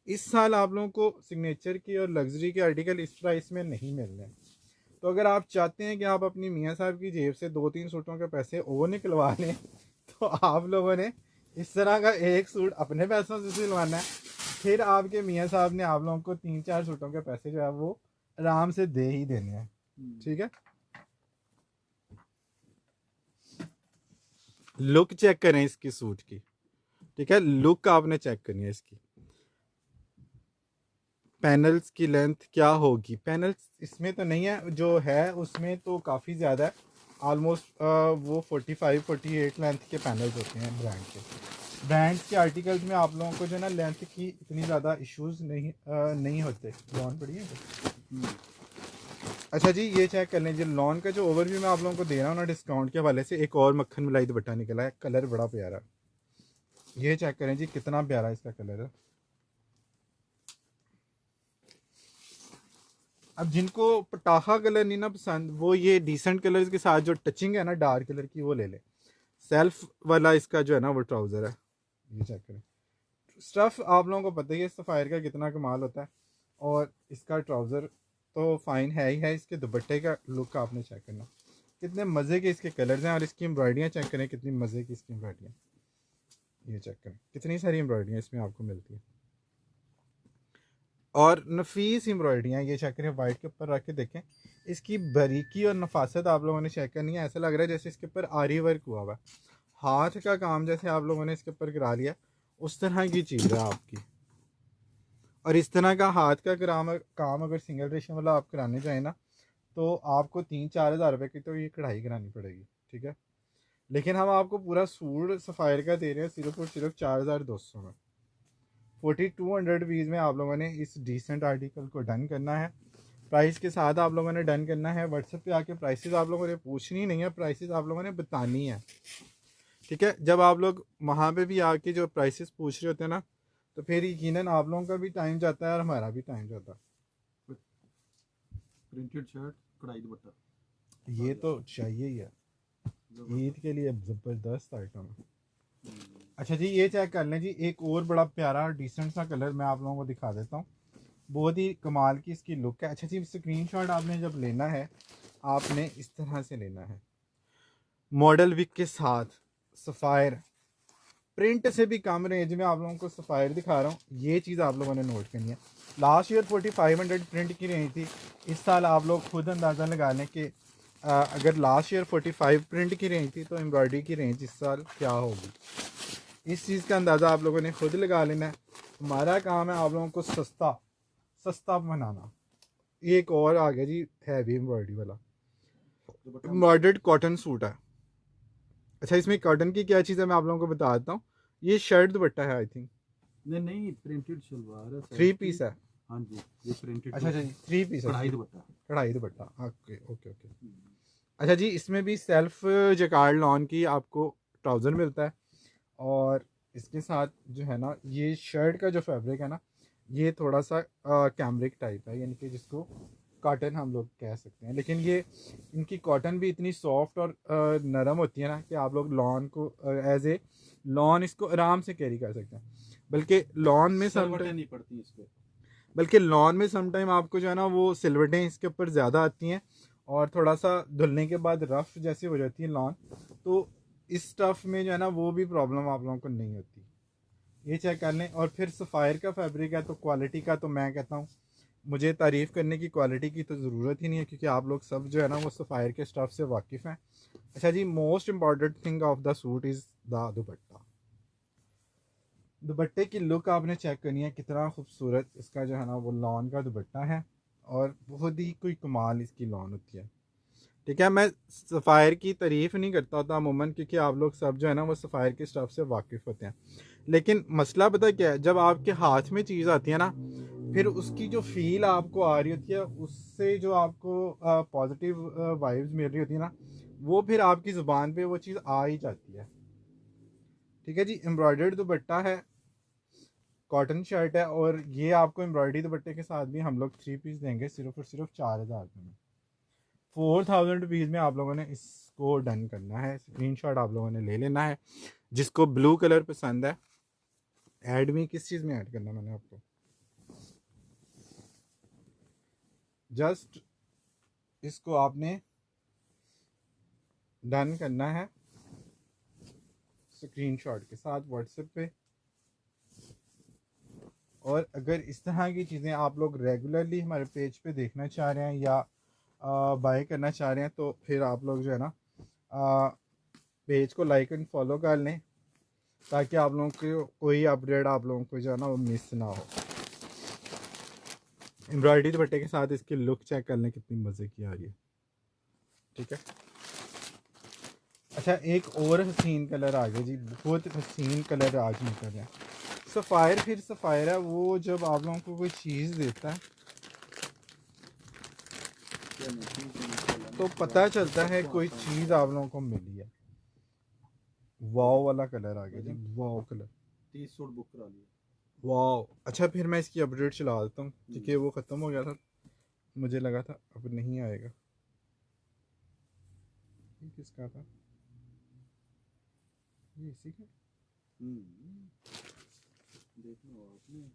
इस साल आप लोगों को सिग्नेचर की और लग्जरी के आर्टिकल इस प्राइस में नहीं मिल रहे हैं। तो अगर आप चाहते हैं कि आप अपनी मियाँ साहब की जेब से 2-3 सूटों के पैसे और निकलवा लें, तो आप लोगों ने इस तरह का एक सूट अपने पैसों से सिलवाना है, फिर आपके मियाँ साहब ने आप लोगों को 3-4 सूटों के पैसे जो है वो आराम से दे ही देने हैं। ठीक है, लुक चेक करें इसकी सूट की। ठीक है, लुक आपने चेक करनी है इसकी। पैनल्स की लेंथ क्या होगी, पैनल्स इसमें तो नहीं है, जो है उसमें तो काफ़ी ज़्यादा है, ऑलमोस्ट वो 45-48 लेंथ के पैनल्स होते हैं ब्रांड के। ब्रांड्स के आर्टिकल्स में आप लोगों को जो है ना लेंथ की इतनी ज़्यादा इश्यूज़ नहीं होते। लॉन पड़ी है। अच्छा जी, ये चेक कर लें जी, लॉन का जो ओवरव्यू मैं आप लोगों को दे रहा हूँ ना डिस्काउंट के हवाले से, एक और मक्खन मलाई दुपट्टा निकला है, कलर बड़ा प्यारा। ये चेक करें जी, कितना प्यारा इसका कलर है। अब जिनको पटाखा कलर नहीं ना पसंद, वो ये डिसेंट कलर्स के साथ जो टचिंग है ना डार्क कलर की, वो ले ले। सेल्फ वाला इसका जो है ना वो ट्राउज़र है। ये चेक करें, स्टफ़ आप लोगों को पता ही है सफ़ायर का कितना कमाल होता है, और इसका ट्राउज़र तो फाइन है ही है। इसके दुपट्टे का लुक आपने चेक करना, कितने मज़े के इसके कलर्स हैं, और इसकी एम्ब्रॉयडरियाँ चेक करें कितनी मज़े की इसकी एम्ब्रॉयडरियाँ। ये चेक करें कितनी सारी एम्ब्रॉयडरियाँ इसमें आपको मिलती हैं, और नफीस एम्ब्रॉयडरियाँ। ये चेक करें, वाइट के ऊपर रख के देखें, इसकी बारीकी और नफासत आप लोगों ने चेक करनी है। ऐसा लग रहा है जैसे इसके ऊपर आरी वर्क हुआ हुआ, हाथ का काम जैसे आप लोगों ने इसके ऊपर करा लिया, उस तरह की चीज़ है आपकी। और इस तरह का हाथ का काम अगर सिंगल रेशम वाला आप कराने जाए ना, तो आपको 3-4 हज़ार रुपये की तो ये कढ़ाई करानी पड़ेगी। ठीक है, लेकिन हम आपको पूरा सूट सफ़ायर का दे रहे हैं सिर्फ और सिर्फ 4,200 में। 4200 रुपीज़ में आप लोगों ने इस डिसेंट आर्टिकल को डन करना है। प्राइस के साथ आप लोगों ने डन करना है। व्हाट्सएप पे आके प्राइसेस आप लोगों ने पूछनी नहीं है, प्राइसेस आप लोगों ने बतानी है। ठीक है, जब आप लोग वहाँ पे भी आके जो प्राइसेस पूछ रहे होते हैं ना, तो फिर यकीनन आप लोगों का भी टाइम जाता है और हमारा भी टाइम जाता है। प्रिंटेड शर्ट कढ़ाई दुपट्टा, ये तो चाहिए ही है, ईद के लिए ज़बरदस्त आइटम है। अच्छा जी, ये चेक कर लें जी, एक और बड़ा प्यारा डिसेंट सा कलर मैं आप लोगों को दिखा देता हूँ, बहुत ही कमाल की इसकी लुक है। अच्छा जी, स्क्रीनशॉट आपने जब लेना है, आपने इस तरह से लेना है, मॉडल विक के साथ सफ़ायर प्रिंट से भी कम रेंज में आप लोगों को सफ़ायर दिखा रहा हूँ, ये चीज़ आप लोगों ने नोट करनी है। लास्ट ईयर 4500 प्रिंट की रेंज थी, इस साल आप लोग खुद अंदाज़ा लगा लें कि अगर लास्ट ईयर 45 प्रिंट की रेंज थी तो एम्ब्रॉयडरी की रेंज इस साल क्या होगी। इस चीज़ का अंदाज़ा आप लोगों ने खुद लगा लेना है। हमारा काम है आप लोगों को सस्ता बनाना। एक और आ गया जी हैवी एम्ब्रॉयडरी वाला एम्ब्रॉयडर्ड कॉटन सूट है। अच्छा, इसमें कॉटन की क्या चीज़ है मैं आप लोगों को बता देता हूँ। ये शर्ट दुपट्टा है, आई थिंक नहीं प्रिंटेड सलवार है, 3 पीस है। हाँ जी, ये प्रिंटेड। अच्छा जी 3 पीस है, कढ़ाई दुपट्टा। Okay okay okay. अच्छा जी, इसमें भी सेल्फ जैकार्ड लॉन की आपको ट्राउज़र मिलता है, और इसके साथ जो है ना ये शर्ट का जो फैब्रिक है ना ये थोड़ा सा कैमरिक टाइप है, यानी कि जिसको कॉटन हम लोग कह सकते हैं। लेकिन ये इनकी कॉटन भी इतनी सॉफ्ट और नरम होती है ना कि आप लोग लॉन को एज ए लॉन इसको आराम से कैरी कर सकते हैं। बल्कि लॉन में समटाइम नहीं पड़ती इस पे, बल्कि लॉन में समटाइम आपको जो है ना वो सिलवटें इसके ऊपर ज़्यादा आती हैं और थोड़ा सा धुलने के बाद रफ जैसी हो जाती है लॉन। तो इस स्टफ़ में जो है ना वो भी प्रॉब्लम आप लोगों को नहीं होती। ये चेक कर लें। और फिर सफ़ायर का फैब्रिक है तो क्वालिटी का तो मैं कहता हूँ मुझे तारीफ़ करने की क्वालिटी की तो ज़रूरत ही नहीं है, क्योंकि आप लोग सब जो है ना वो सफ़ायर के स्टफ़ से वाकिफ़ हैं। अच्छा जी, most important thing of the suit is the dupatta. दुपट्टे की लुक आपने चेक करनी है, कितना खूबसूरत इसका जो है ना वो लॉन का दुपट्टा है, और बहुत ही कोई कमाल इसकी लॉन होती है। ठीक है, मैं सफ़ायर की तारीफ़ नहीं करता होता अमूमन, क्योंकि आप लोग सब जो है ना वो सफ़ायर के स्टफ़ से वाकिफ़ होते हैं। लेकिन मसला पता क्या है, जब आपके हाथ में चीज़ आती है ना फिर उसकी जो फील आपको आ रही होती है उससे जो आपको पॉजिटिव वाइब्स मिल रही होती है ना वो फिर आपकी ज़ुबान पे वो चीज़ आ ही जाती है। ठीक है जी, एम्ब्रॉयडर्ड दुपट्टा है, कॉटन शर्ट है, और ये आपको एम्ब्रॉयडरी दुपट्टे के साथ भी हम लोग 3 पीस देंगे सिर्फ और सिर्फ 4000 रुपये में। 4000 रुपीज़ में आप लोगों ने इसको डन करना है। स्क्रीनशॉट आप लोगों ने ले लेना है। जिसको ब्लू कलर पसंद है, ऐड में किस चीज़ में ऐड करना है मैंने आपको, जस्ट इसको आपने डन करना है स्क्रीनशॉट के साथ व्हाट्सएप पे। और अगर इस तरह की चीज़ें आप लोग रेगुलरली हमारे पेज पे देखना चाह रहे हैं या बाय करना चाह रहे हैं तो फिर आप लोग जो है ना पेज को लाइक एंड फॉलो कर लें, ताकि आप लोगों को कोई अपडेट आप लोगों को जो है ना वो मिस ना हो। एम्ब्रॉयडरी दुपट्टे के साथ इसकी लुक चेक कर लें कितनी मज़े की आ रही है। ठीक है। अच्छा, एक और हसीन कलर आ गया जी, बहुत हसीन कलर आज निकल रहा है। सफ़ायर फिर सफ़ायर है, वो जब आप लोगों को कोई चीज़ देता है तो पता चलता है कोई चीज़ आप लोगों को मिली है। वाव वाला कलर आ गया जी, वाव कलर। 30 सूट बुक करा लिया। वाव। अच्छा, फिर मैं इसकी अपडेट चला देता हूँ क्योंकि वो ख़त्म हो गया था, मुझे लगा था अब नहीं आएगा। ये किसका था, ये इसी का। देखना आपने,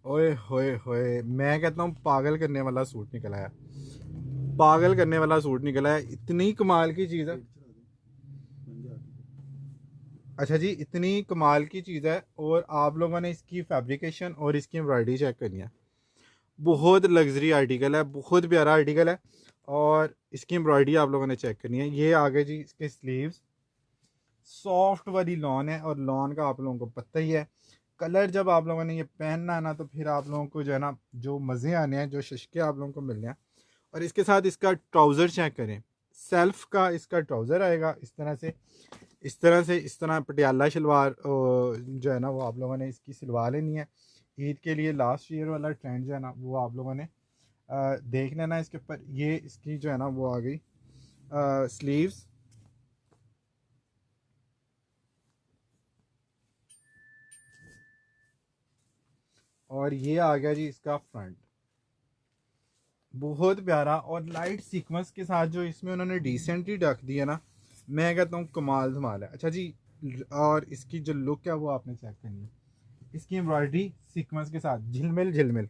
ओए होए होए, मैं कहता हूँ पागल करने वाला सूट निकला है, पागल करने वाला सूट निकला है। इतनी कमाल की चीज़ है। अच्छा जी, इतनी कमाल की चीज़ है, और आप लोगों ने इसकी फैब्रिकेशन और इसकी एम्ब्रॉयडरी चेक करनी है। बहुत लग्जरी आर्टिकल है, बहुत प्यारा आर्टिकल है, और इसकी एम्ब्रॉयडरी आप लोगों ने चेक करनी है। ये आ गए जी इसके स्लीव्स, सॉफ्ट वाली लॉन है, और लॉन का आप लोगों को पता ही है कलर। जब आप लोगों ने ये पहनना है ना तो फिर आप लोगों को जो है ना जो मज़े आने हैं, जो शशके आप लोगों को मिलने हैं। और इसके साथ इसका ट्राउज़र चेक करें, सेल्फ का इसका ट्राउज़र आएगा इस तरह से, इस तरह पटियाला शलवार जो है ना वो आप लोगों ने इसकी सिलवा लेनी है। ईद के लिए लास्ट ईयर वाला ट्रेंड जो है ना वो आप लोगों ने देख लेना है। इसके ऊपर ये इसकी जो है ना वो आ गई स्लीव्स, और ये आ गया जी इसका फ्रंट। बहुत प्यारा और लाइट सीक्वेंस के साथ जो इसमें उन्होंने डिसेंटली ढक दिया ना, मैं कहता हूँ कमाल धमाल है। अच्छा जी, और इसकी जो लुक है वो आपने चेक करनी है। इसकी एम्ब्रॉयडरी सीक्वेंस के साथ झिलमिल झिलमिल।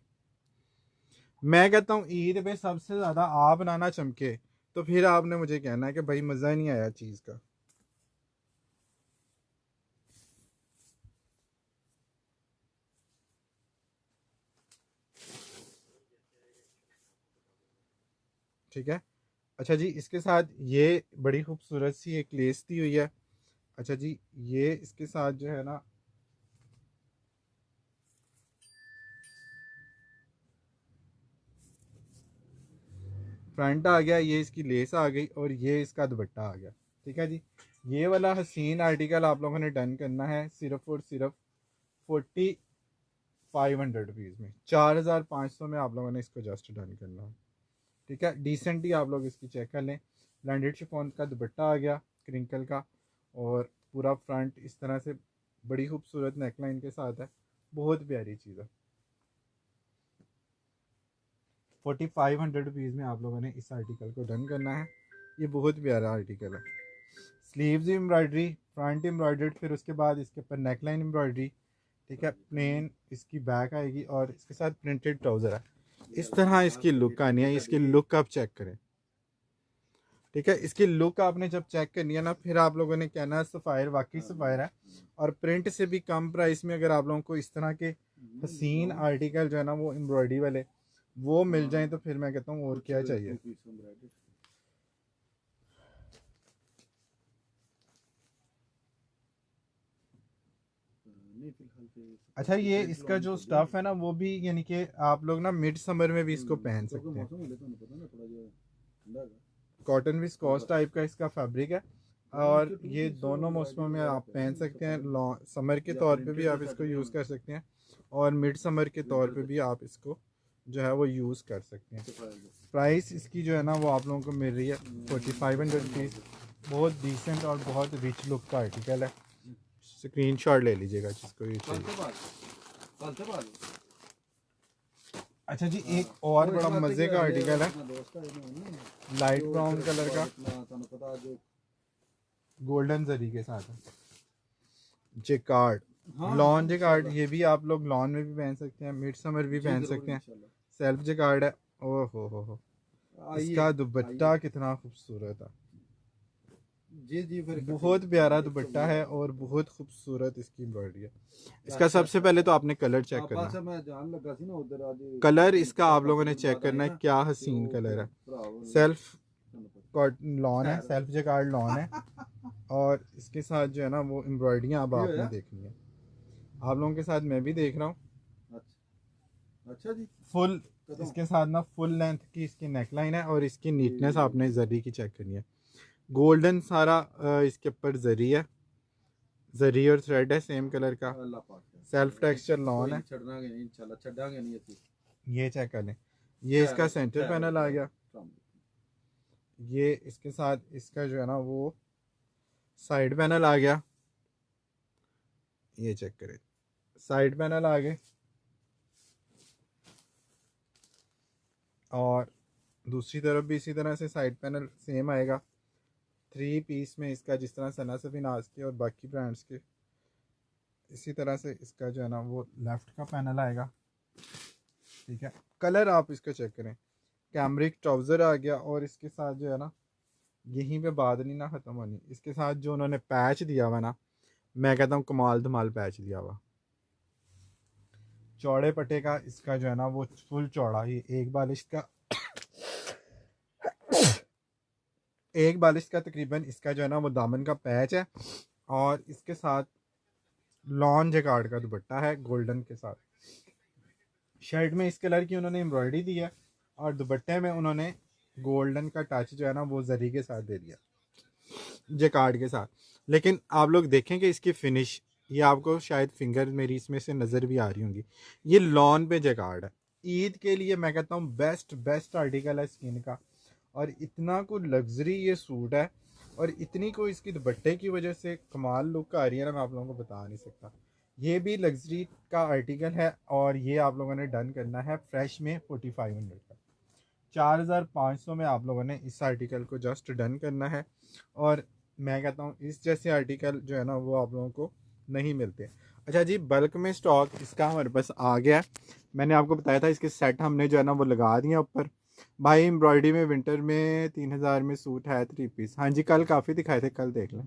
मैं कहता हूँ ईद पे सबसे ज़्यादा आप बनाना चमके तो फिर आपने मुझे कहना है कि भाई मज़ा ही नहीं आया चीज़ का। ठीक है। अच्छा जी, इसके साथ ये बड़ी खूबसूरत सी एक लेस दी हुई है। अच्छा जी, ये इसके साथ जो है ना फ्रंट आ गया, ये इसकी लेस आ गई और ये इसका दुपट्टा आ गया। ठीक है जी। ये वाला हसीन आर्टिकल आप लोगों ने डन करना है सिर्फ और सिर्फ 4500 रुपीज़ में, 4500 में आप लोगों ने इसको जस्ट डन करना है। ठीक है, डिसेंट ही आप लोग इसकी चेक कर लें। ब्रांडेड शिफॉन का दुपट्टा आ गया क्रिंकल का, और पूरा फ्रंट इस तरह से बड़ी खूबसूरत नेकलाइन के साथ है, बहुत प्यारी चीज़ है। 4500 रुपीज़ में आप लोगों ने इस आर्टिकल को डन करना है। ये बहुत प्यारा आर्टिकल है। स्लीव्स एम्ब्रॉयडरी, फ्रंट एम्ब्रॉयडर्ड, फिर उसके बाद इसके ऊपर नेकलाइन एम्ब्रॉयडरी। ठीक है, प्लेन इसकी बैक आएगी और इसके साथ प्रिंटेड ट्राउज़र है। इस तरह इसकी लुक आनी है। इसकी लुक आप चेक करें। ठीक है, इसकी लुक आपने जब चेक करनी है ना, फिर आप लोगों ने कहना है सफ़ायर वाकई सफ़ायर है। और प्रिंट से भी कम प्राइस में अगर आप लोगों को इस तरह के हसीन आर्टिकल जो है ना वो एम्ब्रॉयडरी वाले वो मिल जाएं तो फिर मैं कहता हूँ और क्या चाहिए। अच्छा, ये इसका जो स्टफ है ना वो भी यानी कि आप लोग ना मिड समर में भी इसको पहन सकते हैं। कॉटन विस्कोस टाइप का इसका फैब्रिक है और ये दोनों मौसमों में आप पहन सकते हैं। समर के तौर पे भी आप इसको यूज़ कर सकते हैं और मिड समर के तौर पे भी आप इसको जो है वो यूज़ कर सकते हैं। प्राइस इसकी जो है ना वो आप लोगों को मिल रही है 4500 रुपीज़। बहुत डिसेंट और बहुत रिच लुक का आर्टिकल है। स्क्रीनशॉट ले लीजिएगा जिसको ये चाहिए। अच्छा जी, एक और बड़ा मज़े का आर्टिकल है, लाइट ब्राउन कलर का गोल्डन जरी के साथ है, जेकार्ड, लॉन जेकार्ड। ये भी आप लोग लॉन में भी पहन सकते हैं, मिड समर भी पहन सकते हैं। सेल्फ जेकार्ड है। ओह हो, इसका दुपट्टा कितना खूबसूरत है। जी बहुत प्यारा दुपट्टा है और बहुत खूबसूरत इसकी एम्ब्रॉयडरी है। इसका सबसे पहले तो आपने कलर चेक करना है। कलर इसका आप लोगों ने चेक करना है, क्या हसीन कलर है। सेल्फ लॉन है, सेल्फ जेकार्ड लॉन है और इसके साथ जो है ना वो एम्ब्रॉयडरियाँ अब आपने देखनी है। आप लोगों के साथ मैं भी देख रहा हूँ। अच्छा जी, फुल इसके साथ ना फुल लेंथ की इसकी नेकलाइन है और इसकी नीटनेस आपने जरी की चेक करनी है। गोल्डन सारा इसके ऊपर जरी है, जरी और थ्रेड है सेम कलर का। सेल्फ टेक्सचर लॉन है। ये चेक कर लें, ये इसका सेंटर पैनल आ गया। ये इसके साथ इसका जो है ना वो साइड पैनल आ गया। ये चेक करें, साइड पैनल आ गए और दूसरी तरफ भी इसी तरह से साइड पैनल सेम आएगा। 3 पीस में इसका जिस तरह सना सफीनाज के और बाकी ब्रांड्स के इसी तरह से इसका जो है ना वो लेफ़्ट का पैनल आएगा। ठीक है, कलर आप इसका चेक करें। कैमरिक ट्राउज़र आ गया और इसके साथ जो है ना यहीं पे बात नहीं ना ख़त्म होनी, इसके साथ जो उन्होंने पैच दिया हुआ ना, मैं कहता हूँ कमाल धमाल पैच दिया हुआ। चौड़े पट्टे का इसका जो है ना वो फुल चौड़ा ही एक बालिश का तकरीबन इसका जो है ना वो दामन का पैच है और इसके साथ लॉन जेकार्ड का दुपट्टा है गोल्डन के साथ। शर्ट में इस कलर की उन्होंने एम्ब्रॉयडरी दी है और दुपट्टे में उन्होंने गोल्डन का टच जो है ना वो जरी के साथ दे दिया, जेकार्ड के साथ। लेकिन आप लोग देखें कि इसकी फिनिश, ये आपको शायद फिंगर मेरी इसमें से नज़र भी आ रही होंगी, ये लॉन पे जेकार्ड है। ईद के लिए मैं कहता हूँ बेस्ट आर्टिकल है स्किन का और इतना को लग्जरी ये सूट है और इतनी को इसकी दुपट्टे की वजह से कमाल लुक आ रही है ना, मैं आप लोगों को बता नहीं सकता। ये भी लग्जरी का आर्टिकल है और ये आप लोगों ने डन करना है फ्रेश में 4500 का। 4500 में आप लोगों ने इस आर्टिकल को जस्ट डन करना है और मैं कहता हूँ इस जैसे आर्टिकल जो है ना वो आप लोगों को नहीं मिलते। अच्छा जी, बल्क में स्टॉक इसका हमारे पास आ गया है। मैंने आपको बताया था इसके सेट हमने जो है ना वो लगा दिए ऊपर। भाई एम्ब्रॉयडरी में विंटर में 3,000 में सूट है 3 पीस। हाँ जी, कल काफ़ी दिखाए थे, कल देख लें,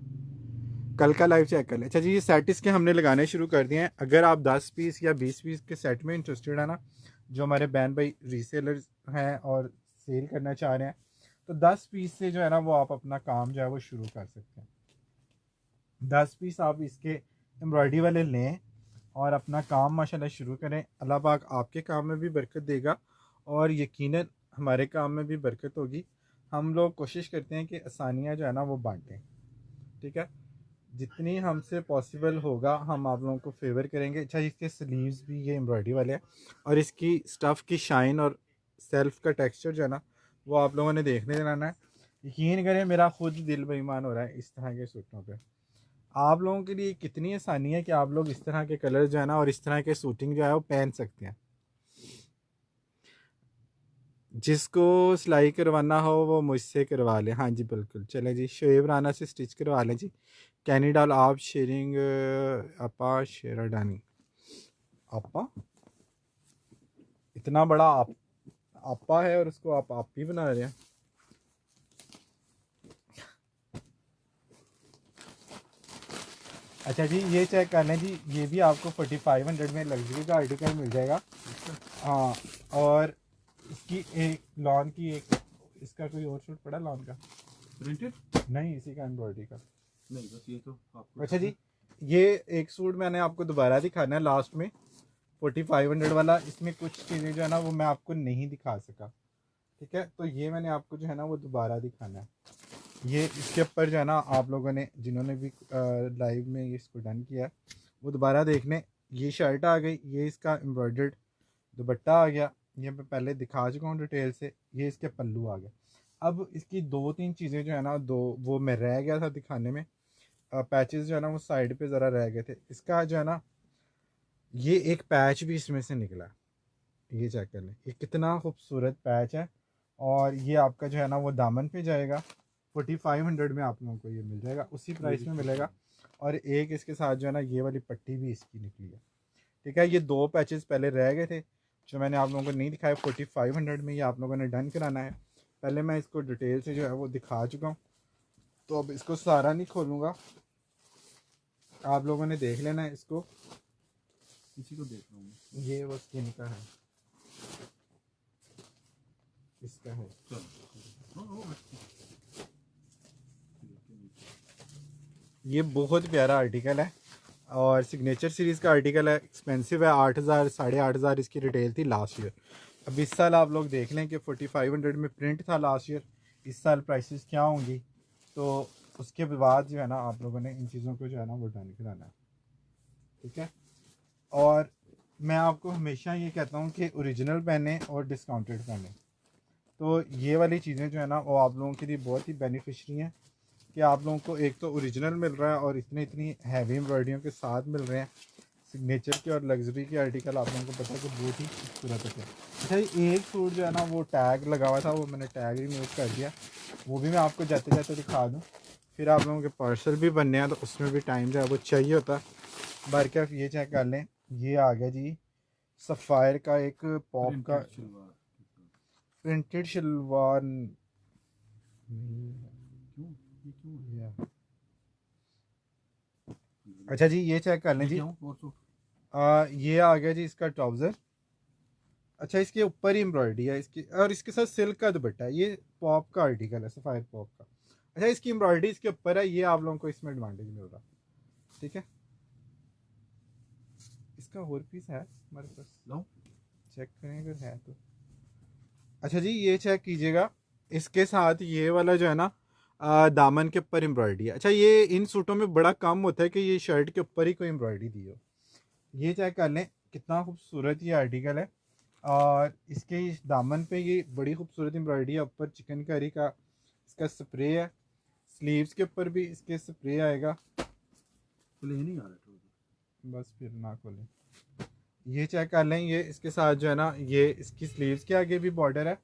कल का लाइव चेक कर लें। अच्छा जी, ये सेट इसके हमने लगाने शुरू कर दिए हैं। अगर आप 10 पीस या 20 पीस के सेट में इंटरेस्टेड है ना, जो हमारे बहन भाई रीसेलर्स हैं और सेल करना चाह रहे हैं, तो 10 पीस से जो है ना वो आप अपना काम जो है वो शुरू कर सकते हैं। 10 पीस आप इसके एम्ब्रॉयडरी वाले लें और अपना काम माशाल्लाह शुरू करें। अल्लाह पाक आपके काम में भी बरकत देगा और यकीनन हमारे काम में भी बरकत होगी। हम लोग कोशिश करते हैं कि आसानियाँ जो है ना वो बांटें, ठीक है, जितनी हमसे पॉसिबल होगा हम आप लोगों को फेवर करेंगे। अच्छा, इसके स्लीव्स भी ये एम्ब्रॉयडरी वाले हैं और इसकी स्टफ़ की शाइन और सेल्फ का टेक्सचर जो है ना वो आप लोगों ने देखने जाना है। यकीन करें, मेरा खुद दिल बेईमान हो रहा है इस तरह के सूटों पे। आप लोगों के लिए कितनी आसानी है कि आप लोग इस तरह के कलर जो है ना और इस तरह के सूटिंग जो है वो पहन सकते हैं। जिसको सिलाई करवाना हो वो मुझसे करवा ले। हाँ जी बिल्कुल, चले जी, शोएब राना से स्टिच करवा लें जी। कैनेडाल आप शेयरिंग अपा शेराडानी आपा, इतना बड़ा आपा है और उसको आप ही बना रहे हैं। अच्छा जी, ये चेक कर लें जी, ये भी आपको 4500 में लग्जरी का आर्टिकल मिल जाएगा। हाँ, और इसकी एक लॉन की एक, इसका कोई और सूट पड़ा लॉन का? प्रिंटेड नहीं, इसी का एम्ब्रॉयडरी का नहीं, बस ये तो आपको। अच्छा जी, ये एक सूट मैंने आपको दोबारा दिखाना है लास्ट में, 4500 वाला। इसमें कुछ चीज़ें जो है ना वो मैं आपको नहीं दिखा सका, ठीक है, तो ये मैंने आपको जो है ना वो दोबारा दिखाना है। ये इसके ऊपर जो है ना आप लोगों ने जिन्होंने भी लाइव में ये इसको डन किया वो दोबारा देख लें। ये शर्ट आ गई, ये इसका एम्ब्रॉयडर्ड दुपट्टा आ गया, ये मैं पहले दिखा चुका हूँ डिटेल से। ये इसके पल्लू आ गया। अब इसकी 2-3 चीज़ें जो है ना, दो वो मैं रह गया था दिखाने में, पैचेस जो है ना वो साइड पे ज़रा रह गए थे। इसका जो है ना ये एक पैच भी इसमें से निकला, ये चेक कर लें, ये कितना खूबसूरत पैच है। और ये आपका जो है ना वो दामन पे जाएगा। 4500 में आप लोगों को ये मिल जाएगा, उसी प्राइस में मिलेगा। और एक इसके साथ जो है ना ये वाली पट्टी भी इसकी निकली है, ठीक है। ये 2 पैचेस पहले रह गए थे जो मैंने आप लोगों को नहीं दिखाया। 4500 में ये आप लोगों ने डन कराना है। पहले मैं इसको डिटेल से जो है वो दिखा चुका हूँ, तो अब इसको सारा नहीं खोलूँगा, आप लोगों ने देख लेना है इसको। इसी को देख रहा हूँ। ये वो स्किन का है, इसका है। चलो, ये बहुत प्यारा आर्टिकल है और सिग्नेचर सीरीज़ का आर्टिकल है। एक्सपेंसिव है, 8,000 8,500 इसकी रिटेल थी लास्ट ईयर। अब इस साल आप लोग देख लें कि 4500 में प्रिंट था लास्ट ईयर, इस साल प्राइसेस क्या होंगी, तो उसके बाद जो है ना आप लोगों ने इन चीज़ों को जो है ना वो डन कराना है, ठीक है। और मैं आपको हमेशा ये कहता हूँ कि ओरिजिनल पहने और डिस्काउंटेड पहने। तो ये वाली चीज़ें जो है ना वो आप लोगों के लिए बहुत ही बेनिफिशरी हैं कि आप लोगों को एक तो ओरिजिनल मिल रहा है और इतनी हैवी एम्ब्रॉयडरियों के साथ मिल रहे हैं। सिग्नेचर के और लग्जरी के आर्टिकल आप लोगों को पता है कि बहुत ही खूबसूरत होते हैं। अच्छा, एक सूट जो है ना वो टैग लगा हुआ था, वो मैंने टैग रिमूव कर दिया, वो भी मैं आपको जाते जाते दिखा दूँ। फिर आप लोगों के पार्सल भी बनने हैं तो उसमें भी टाइम जो है वो चाहिए होता है। बार क्या ये चेक कर लें, ये आ गया जी सफ़ायर का एक पॉप का प्रिंटेड शलवार। क्यों ये क्यों या अच्छा जी, ये चेक कर लें जी। और तो ये आ गया जी इसका ट्राउज़र। अच्छा, इसके ऊपर ही एम्ब्रॉयडरी है इसकी, और इसके साथ सिल्क का दुपट्टा है। ये पॉप का आर्टिकल है, सफ़ायर पॉप का। अच्छा, इसकी एम्ब्रॉयडरी इसके ऊपर है, ये आप लोगों को इसमें एडवांटेज मिल रहा, ठीक है। इसका और पीस है हमारे पास, लो चेक करें अगर है तो। अच्छा जी, ये चेक कीजिएगा, इसके साथ ये वाला जो है ना दामन के ऊपर एम्ब्रॉयडरी है। अच्छा, ये इन सूटों में बड़ा कम होता है कि ये शर्ट के ऊपर ही कोई एम्ब्रॉयडरी दी हो। ये चेक कर लें कितना खूबसूरत ये आर्टिकल है। और इसके इस दामन पे ये बड़ी खूबसूरत एम्ब्रॉयडरी है, ऊपर चिकनकारी का इसका स्प्रे है। स्लीव्स के ऊपर भी इसके स्प्रे आएगा। प्लेन ही आ रहा है। बस फिर ना खोलें, ये चेक कर लें। ये इसके साथ जो है ना ये इसकी स्लीव्स के आगे भी बॉर्डर है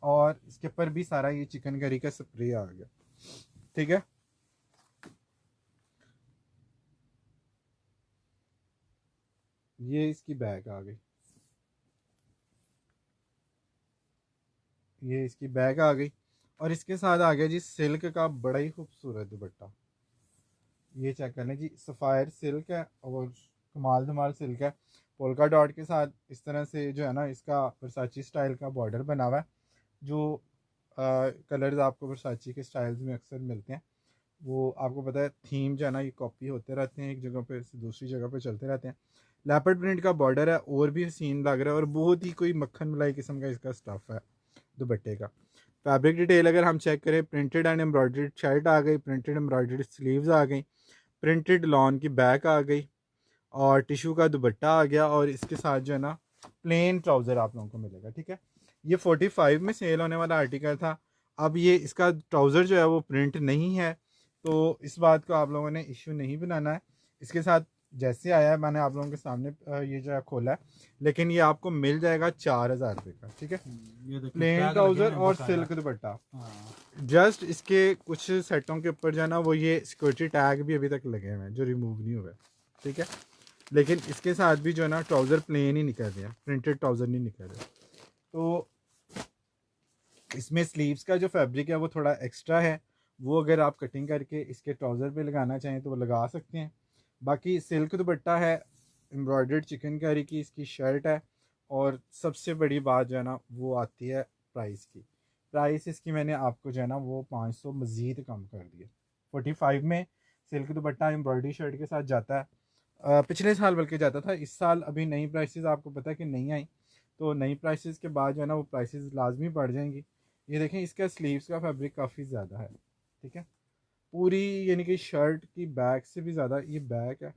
और इसके ऊपर भी सारा ये चिकनकारी का स्प्रे आ गया, ठीक है। ये इसकी बैग आ गई। ये इसकी बैग आ गई और इसके साथ आ गया जी सिल्क का बड़ा ही खूबसूरत दुपट्टा। ये चेक कर लें जी, सफ़ायर सिल्क है और कमाल धमाल सिल्क है, पोल्का डॉट के साथ इस तरह से जो है ना इसका वर्साची स्टाइल का बॉर्डर बना हुआ है। जो कलर्स आपको वर्साची के स्टाइल्स में अक्सर मिलते हैं वो आपको पता है थीम जो है ना ये कॉपी होते रहते हैं, एक जगह पे से दूसरी जगह पे चलते रहते हैं। लेपर्ड प्रिंट का बॉर्डर है और भी हसीन लग रहा है और बहुत ही कोई मक्खन मलाई किस्म का इसका स्टफ़ है दुपट्टे का। फैब्रिक डिटेल अगर हम चेक करें, प्रिंटेड एंड एम्ब्रॉयडर्ड शर्ट आ गई, प्रिंटेड एम्ब्रॉयडर्ड स्लीव्स आ गई, प्रिंटेड लॉन की बैक आ गई और टिशू का दुपट्टा आ गया और इसके साथ जो है ना प्लेन ट्राउज़र आप लोगों को मिलेगा। ठीक है, ये 45 में सेल होने वाला आर्टिकल था। अब ये इसका ट्राउज़र जो है वो प्रिंट नहीं है, तो इस बात को आप लोगों ने इशू नहीं बनाना है। इसके साथ जैसे आया है मैंने आप लोगों के सामने ये जो है खोला है, लेकिन ये आपको मिल जाएगा 4000 रुपये का। ठीक है, ये देखिए प्लेन टैग ट्राउज़र लगे हैं और बकायदा। सिल्क दुपट्टा। हाँ जस्ट इसके कुछ सेटों के ऊपर जो है ना वो ये सिक्योरिटी टैग भी अभी तक लगे हुए हैं जो रिमूव नहीं हुए। ठीक है, लेकिन इसके साथ भी जो है ना ट्राउज़र प्लेन ही निकल रहे हैं, प्रिंटेड ट्राउज़र नहीं निकल रहे। तो इसमें स्लीव्स का जो फैब्रिक है वो थोड़ा एक्स्ट्रा है, वो अगर आप कटिंग करके इसके ट्राउज़र पे लगाना चाहें तो वो लगा सकते हैं। बाकी सिल्क दुपट्टा है, एम्ब्रॉयडर्ड चिकनकारी की इसकी शर्ट है और सबसे बड़ी बात जो है ना वो आती है प्राइस की। प्राइस इसकी मैंने आपको जो है ना वो 500 मज़ीद कम कर दिया। 45 में सिल्क दुपट्टा एम्ब्रॉयडरी शर्ट के साथ जाता है, पिछले साल बल्कि जाता था। इस साल अभी नई प्राइसेस आपको पता है कि नहीं आई, तो नई प्राइसेस के बाद जो है ना वो प्राइसेस लाजमी बढ़ जाएंगी। ये देखें इसका स्लीव्स का फैब्रिक काफ़ी ज़्यादा है। ठीक है, पूरी यानी कि शर्ट की बैक से भी ज़्यादा ये बैक है,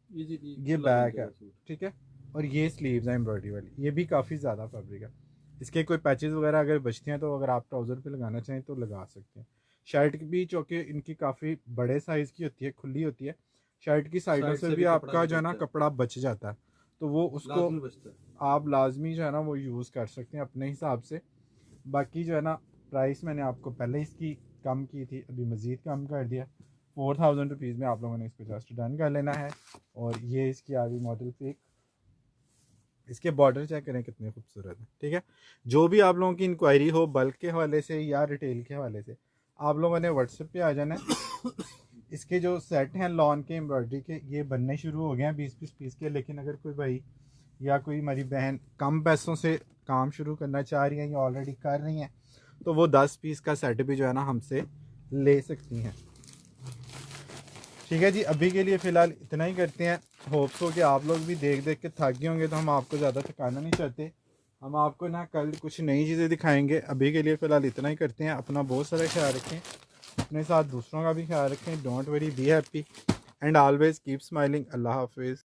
इजीली ये चला बैक जाता है। सूट। ठीक है, और ये स्लीव्स है एम्ब्रॉयडरी वाली, ये भी काफ़ी ज़्यादा फैब्रिक है। इसके कोई पैचेस वगैरह अगर बचते हैं तो अगर आप ट्राउज़र पे लगाना चाहें तो लगा सकते हैं। शर्ट की भी चौके इनकी काफ़ी बड़े साइज़ की होती है, खुली होती है। शर्ट की साइडों साइड से से भी भी कपड़ा आपका जो है ना निकलता है, कपड़ा बच जाता है, तो वो उसको लाजमी बचता है। आप लाजमी जो है ना वो यूज़ कर सकते हैं अपने हिसाब से। बाकी जो है ना प्राइस मैंने आपको पहले इसकी कम की थी, अभी मज़ीद कम कर दिया। 4000 रुपीज़ में आप लोगों ने इसको जस्ट डन कर लेना है। और ये इसकी आ गई मॉडल पिक, इसके बॉर्डर चेक करें कितने खूबसूरत हैं। ठीक है, जो भी आप लोगों की इंक्वायरी हो बल्क के हवाले से या रिटेल के हवाले से, आप लोगों ने व्हाट्सएप पे आ जाना है। इसके जो सेट हैं लॉन के एम्ब्रॉयडरी के ये बनने शुरू हो गए हैं 20-20 पीस के, लेकिन अगर कोई भाई या कोई हमारी बहन कम पैसों से काम शुरू करना चाह रही हैं या ऑलरेडी कर रही हैं तो वो 10 पीस का सेट भी जो है ना हमसे ले सकती हैं। ठीक है जी, अभी के लिए फ़िलहाल इतना ही करते हैं। होप्स हो कि आप लोग भी देख देख के थक गए होंगे, तो हम आपको ज़्यादा थकाना नहीं चाहते। हम आपको ना कल कुछ नई चीज़ें दिखाएंगे। अभी के लिए फ़िलहाल इतना ही करते हैं। अपना बहुत सारा ख्याल रखें, अपने साथ दूसरों का भी ख्याल रखें। Don't worry, be happy and always keep smiling. Allah हाफिज़।